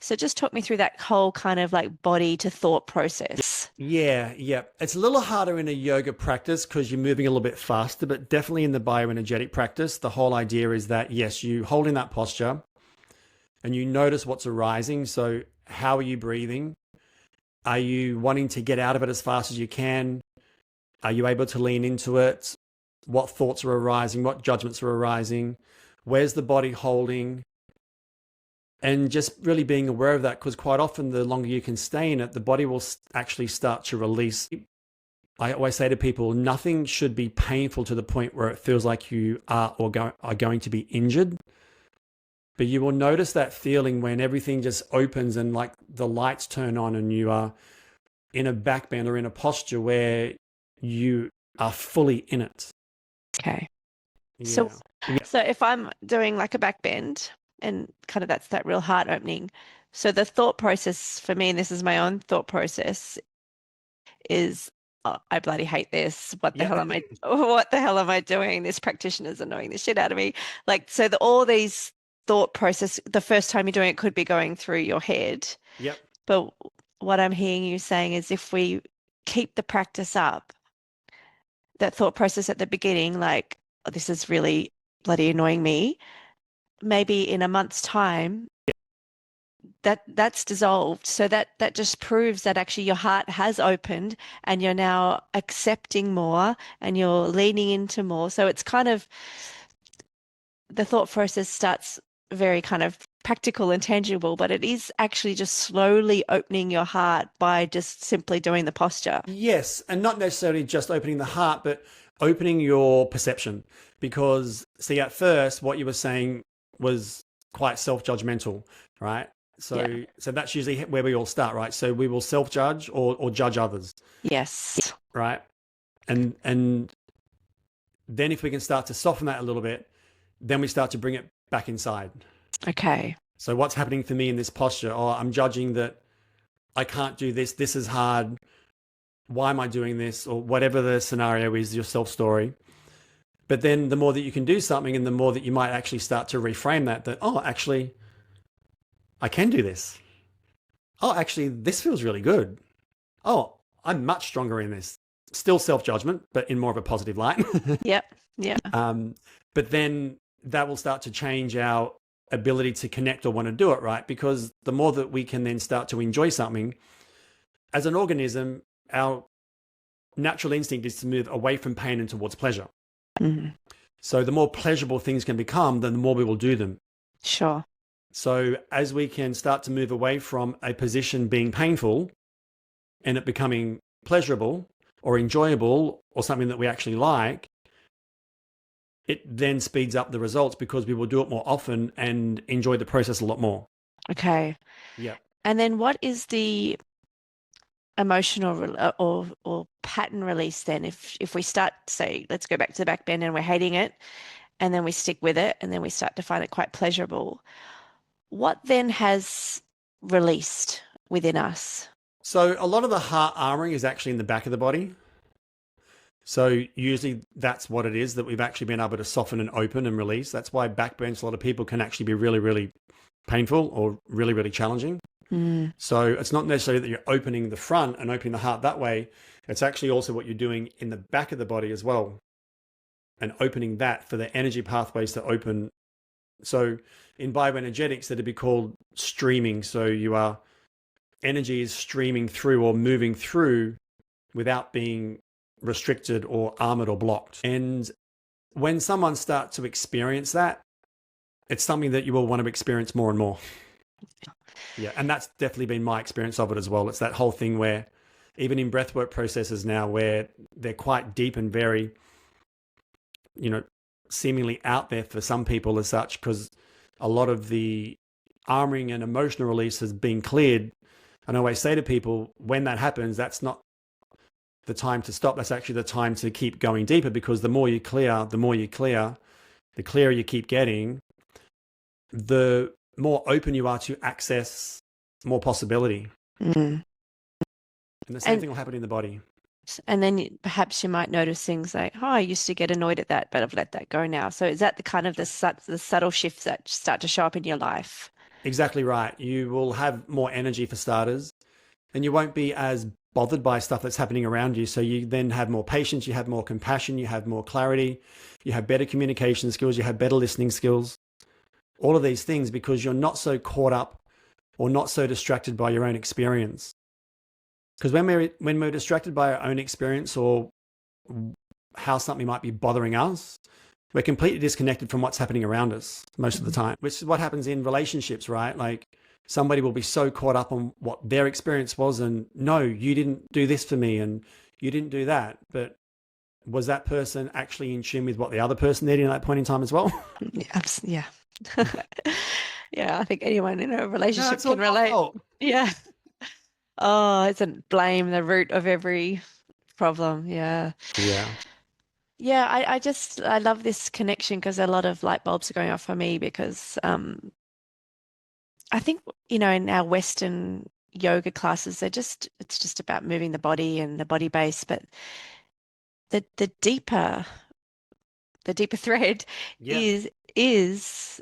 So just talk me through that whole kind of like body to thought process. Yeah. It's a little harder in a yoga practice because you're moving a little bit faster, but definitely in the bioenergetic practice, the whole idea is that, yes, you hold in that posture and you notice what's arising. So how are you breathing? Are you wanting to get out of it as fast as you can? Are you able to lean into it? What thoughts are arising? What judgments are arising? Where's the body holding? And just really being aware of that, because quite often the longer you can stay in it, the body will actually start to release. I always say to people, nothing should be painful to the point where it feels like you are going to be injured. But you will notice that feeling when everything just opens and like the lights turn on and you are in a back bend or in a posture where you are fully in it. Okay. Yeah. So if I'm doing like a back bend and kind of that's that real heart opening. So the thought process for me, and this is my own thought process, is oh, I bloody hate this. What the hell am I doing? This practitioner's annoying the shit out of me. Like, so all these thought process, the first time you're doing it could be going through your head. Yep. But what I'm hearing you saying is if we keep the practice up, that thought process at the beginning, like, oh, this is really bloody annoying me, maybe in a month's time, that's dissolved. So that just proves that actually your heart has opened and you're now accepting more and you're leaning into more. So it's kind of the thought process starts very kind of practical and tangible, but it is actually just slowly opening your heart by just simply doing the posture. Yes, and not necessarily just opening the heart, but opening your perception. Because, see, at first, what you were saying was quite self-judgmental, right? So that's usually where we all start, right? So we will self-judge or judge others. Yes. Right? And then if we can start to soften that a little bit, then we start to bring it back inside. Okay. So what's happening for me in this posture? Oh, I'm judging that I can't do this. This is hard. Why am I doing this? Or whatever the scenario is, your self-story. But then the more that you can do something and the more that you might actually start to reframe that, oh, actually, I can do this. Oh, actually, this feels really good. Oh, I'm much stronger in this. Still self-judgment, but in more of a positive light. Yep. Yeah. But then that will start to change our ability to connect or want to do it, right? Because the more that we can then start to enjoy something, as an organism, our natural instinct is to move away from pain and towards pleasure. Mm-hmm. So the more pleasurable things can become, then the more we will do them. Sure. So as we can start to move away from a position being painful and it becoming pleasurable or enjoyable or something that we actually like, it then speeds up the results because we will do it more often and enjoy the process a lot more. Okay. Yeah. And then what is the emotional or pattern release then? If we start, say, let's go back to the back bend and we're hating it, and then we stick with it, and then we start to find it quite pleasurable, what then has released within us? So a lot of the heart armoring is actually in the back of the body. So usually that's what it is, that we've actually been able to soften and open and release. That's why back bends, a lot of people can actually be really, really painful or really, really challenging. Mm. So it's not necessarily that you're opening the front and opening the heart that way. It's actually also what you're doing in the back of the body as well, and opening that for the energy pathways to open. So in bioenergetics, that'd be called streaming. So energy is streaming through or moving through without being restricted or armored or blocked. And when someone starts to experience that, it's something that you will want to experience more and more. Yeah, and that's definitely been my experience of it as well. It's that whole thing where even in breathwork processes now where they're quite deep and very, seemingly out there for some people as such, because a lot of the armoring and emotional release has been cleared. And I always say to people, when that happens, that's not the time to stop. That's actually the time to keep going deeper, because the more you clear, the clearer you keep getting, the more open you are to access more possibility. Mm. And the same thing will happen in the body. And then perhaps you might notice things like, oh, I used to get annoyed at that, but I've let that go now. So is that the kind of the subtle shifts that start to show up in your life? Exactly right. You will have more energy for starters, and you won't be as bothered by stuff that's happening around you. So you then have more patience, you have more compassion, you have more clarity, you have better communication skills, you have better listening skills, all of these things, because you're not so caught up or not so distracted by your own experience. Because when we're distracted by our own experience or how something might be bothering us, we're completely disconnected from what's happening around us most of the time, which is what happens in relationships, right? Like somebody will be so caught up on what their experience was and no, you didn't do this for me and you didn't do that. But was that person actually in tune with what the other person needed at that point in time as well? Yeah. Yeah, I think anyone in a relationship it's all can your relate. fault. Yeah. Oh, isn't blame the root of every problem? Yeah. Yeah. Yeah, I love this connection because a lot of light bulbs are going off for me because I think, in our Western yoga classes, it's just about moving the body and the body base, but the deeper thread Yeah. is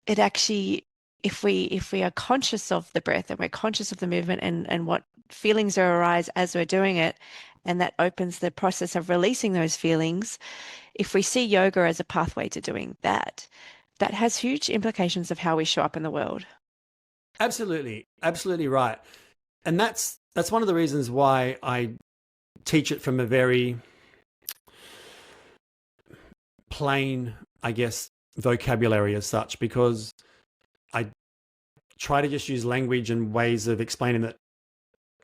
it actually, if we are conscious of the breath and we're conscious of the movement and what feelings arise as we're doing it, and that opens the process of releasing those feelings. If we see yoga as a pathway to doing that, that has huge implications of how we show up in the world. Absolutely. Absolutely right. And that's one of the reasons why I teach it from a very plain, I guess, vocabulary as such, because I try to just use language and ways of explaining that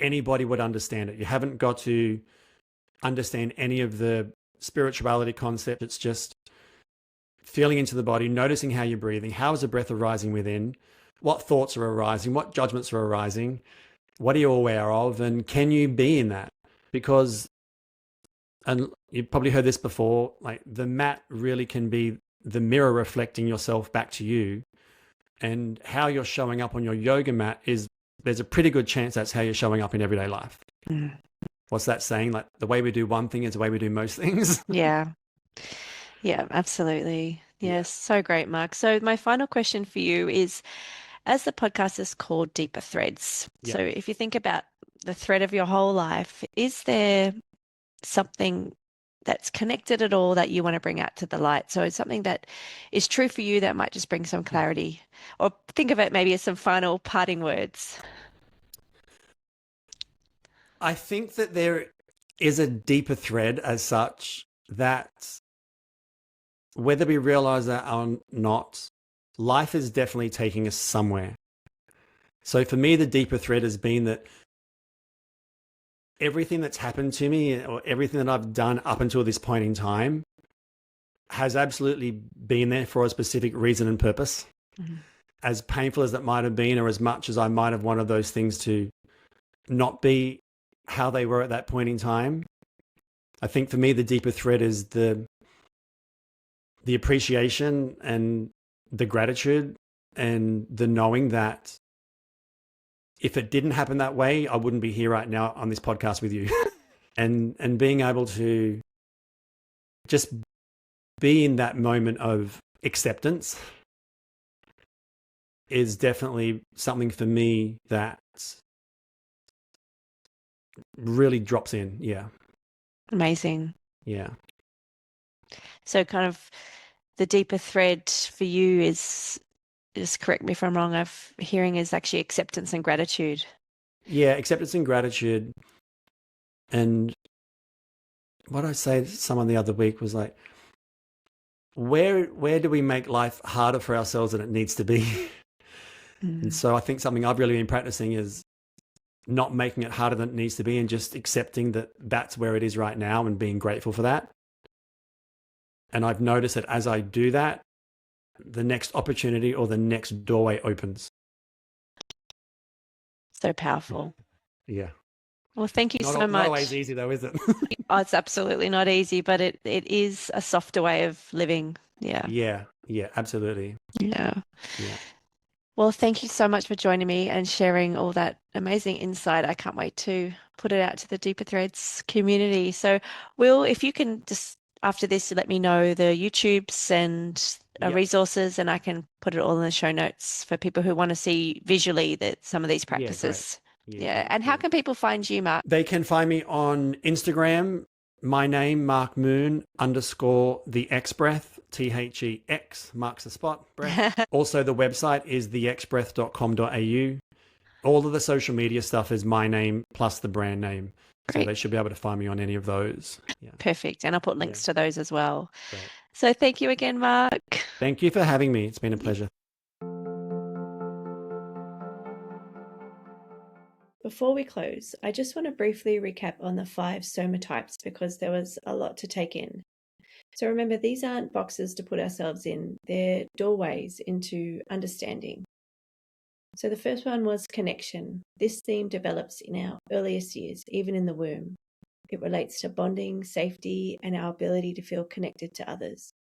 anybody would understand it. You haven't got to understand any of the spirituality concept. It's just feeling into the body, noticing how you're breathing, how is the breath arising within, what thoughts are arising, what judgments are arising, what are you aware of, and can you be in that? Because, and you've probably heard this before, like the mat really can be the mirror reflecting yourself back to you. And how you're showing up on your yoga mat there's a pretty good chance that's how you're showing up in everyday life. Mm. What's that saying? Like the way we do one thing is the way we do most things. Yeah. Yeah, absolutely. Yes, so great, Mark. So my final question for you is, as the podcast is called Deeper Threads, so if you think about the thread of your whole life, is there something that's connected at all that you want to bring out to the light? So it's something that is true for you that might just bring some clarity, or think of it maybe as some final parting words. I think that there is a deeper thread as such that whether we realize that or not, life is definitely taking us somewhere. So for me, the deeper thread has been that everything that's happened to me or everything that I've done up until this point in time has absolutely been there for a specific reason and purpose. Mm-hmm. As painful as that might have been, or as much as I might have wanted those things to not be how they were at that point in time, I think for me, the deeper thread is the appreciation and the gratitude and the knowing that if it didn't happen that way, I wouldn't be here right now on this podcast with you. and being able to just be in that moment of acceptance is definitely something for me that really drops in. Yeah. Amazing. Yeah. So kind of the deeper thread for you is, just correct me if I'm wrong, hearing is actually acceptance and gratitude. Yeah, acceptance and gratitude. And what I said to someone the other week was like, where do we make life harder for ourselves than it needs to be? And so I think something I've really been practicing is not making it harder than it needs to be and just accepting that that's where it is right now and being grateful for that. And I've noticed that as I do that, the next opportunity or the next doorway opens. So powerful. Yeah. Well, thank you so much. Not always easy though, is it? Oh, it's absolutely not easy, but it is a softer way of living. Yeah. Yeah, absolutely. Yeah. Yeah. Well, thank you so much for joining me and sharing all that amazing insight. I can't wait to put it out to the Deeper Threads community. So, Will, if you can just after this let me know the YouTubes and resources, and I can put it all in the show notes for people who want to see visually some of these practices. Yeah. And how can people find you, Mark? They can find me on Instagram. My name, Mark Moon _ the X Breath, THEX, marks the spot, breath. Also, the website is thexbreath.com.au. All of the social media stuff is my name plus the brand name. Great. So they should be able to find me on any of those. Yeah. Perfect. And I'll put links to those as well. Great. So thank you again, Mark. Thank you for having me. It's been a pleasure. Before we close, I just want to briefly recap on the 5 soma types because there was a lot to take in. So remember, these aren't boxes to put ourselves in, they're doorways into understanding. So the first one was connection. This theme develops in our earliest years, even in the womb. It relates to bonding, safety, and our ability to feel connected to others.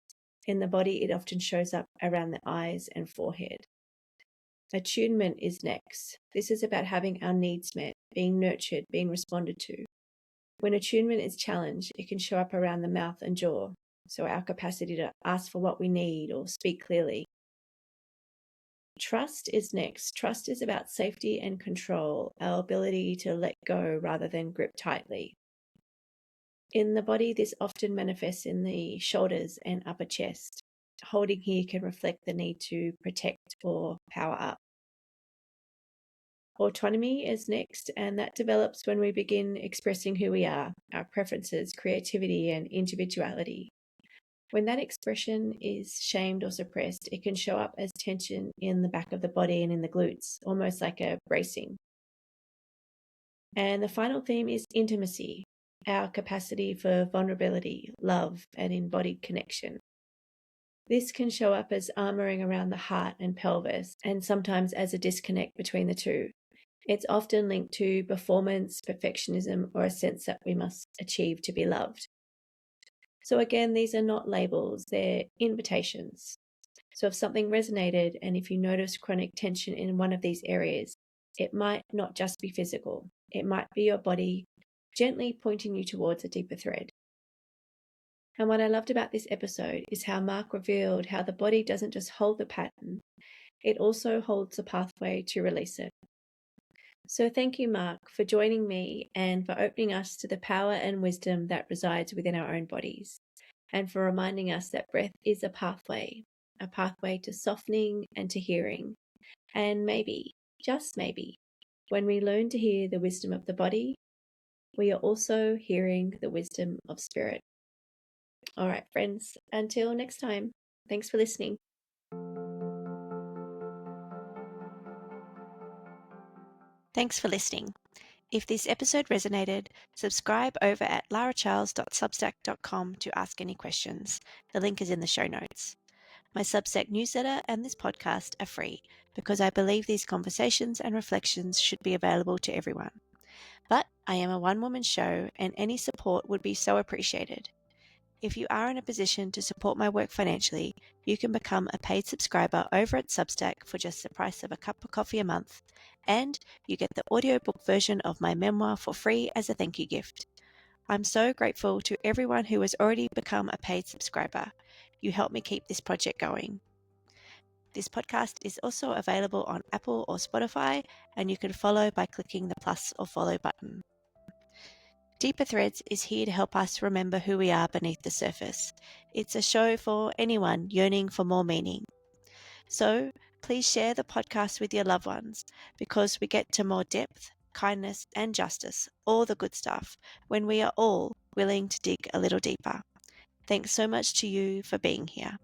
In the body, it often shows up around the eyes and forehead. Attunement is next. This is about having our needs met, being nurtured, being responded to. When attunement is challenged, it can show up around the mouth and jaw, so our capacity to ask for what we need or speak clearly. Trust is next. Trust is about safety and control, our ability to let go rather than grip tightly. In the body, this often manifests in the shoulders and upper chest. Holding here can reflect the need to protect or power up. Autonomy is next, and that develops when we begin expressing who we are, our preferences, creativity, and individuality. When that expression is shamed or suppressed, it can show up as tension in the back of the body and in the glutes, almost like a bracing. And the final theme is intimacy, our capacity for vulnerability, love, and embodied connection. This can show up as armoring around the heart and pelvis, and sometimes as a disconnect between the two. It's often linked to performance, perfectionism, or a sense that we must achieve to be loved. So again, these are not labels, they're invitations. So if something resonated and if you notice chronic tension in one of these areas, it might not just be physical. It might be your body gently pointing you towards a deeper thread. And what I loved about this episode is how Mark revealed how the body doesn't just hold the pattern, it also holds the pathway to release it. So thank you, Mark, for joining me and for opening us to the power and wisdom that resides within our own bodies, and for reminding us that breath is a pathway to softening and to hearing. And maybe, just maybe, when we learn to hear the wisdom of the body, we are also hearing the wisdom of spirit. All right, friends, until next time, thanks for listening. Thanks for listening. If this episode resonated, subscribe over at laracharles.substack.com to ask any questions. The link is in the show notes. My Substack newsletter and this podcast are free because I believe these conversations and reflections should be available to everyone. But I am a one-woman show and any support would be so appreciated. If you are in a position to support my work financially, you can become a paid subscriber over at Substack for just the price of a cup of coffee a month, and you get the audiobook version of my memoir for free as a thank you gift. I'm so grateful to everyone who has already become a paid subscriber. You help me keep this project going. This podcast is also available on Apple or Spotify, and you can follow by clicking the plus or follow button. Deeper Threads is here to help us remember who we are beneath the surface. It's a show for anyone yearning for more meaning. So please share the podcast with your loved ones because we get to more depth, kindness, and justice, all the good stuff, when we are all willing to dig a little deeper. Thanks so much to you for being here.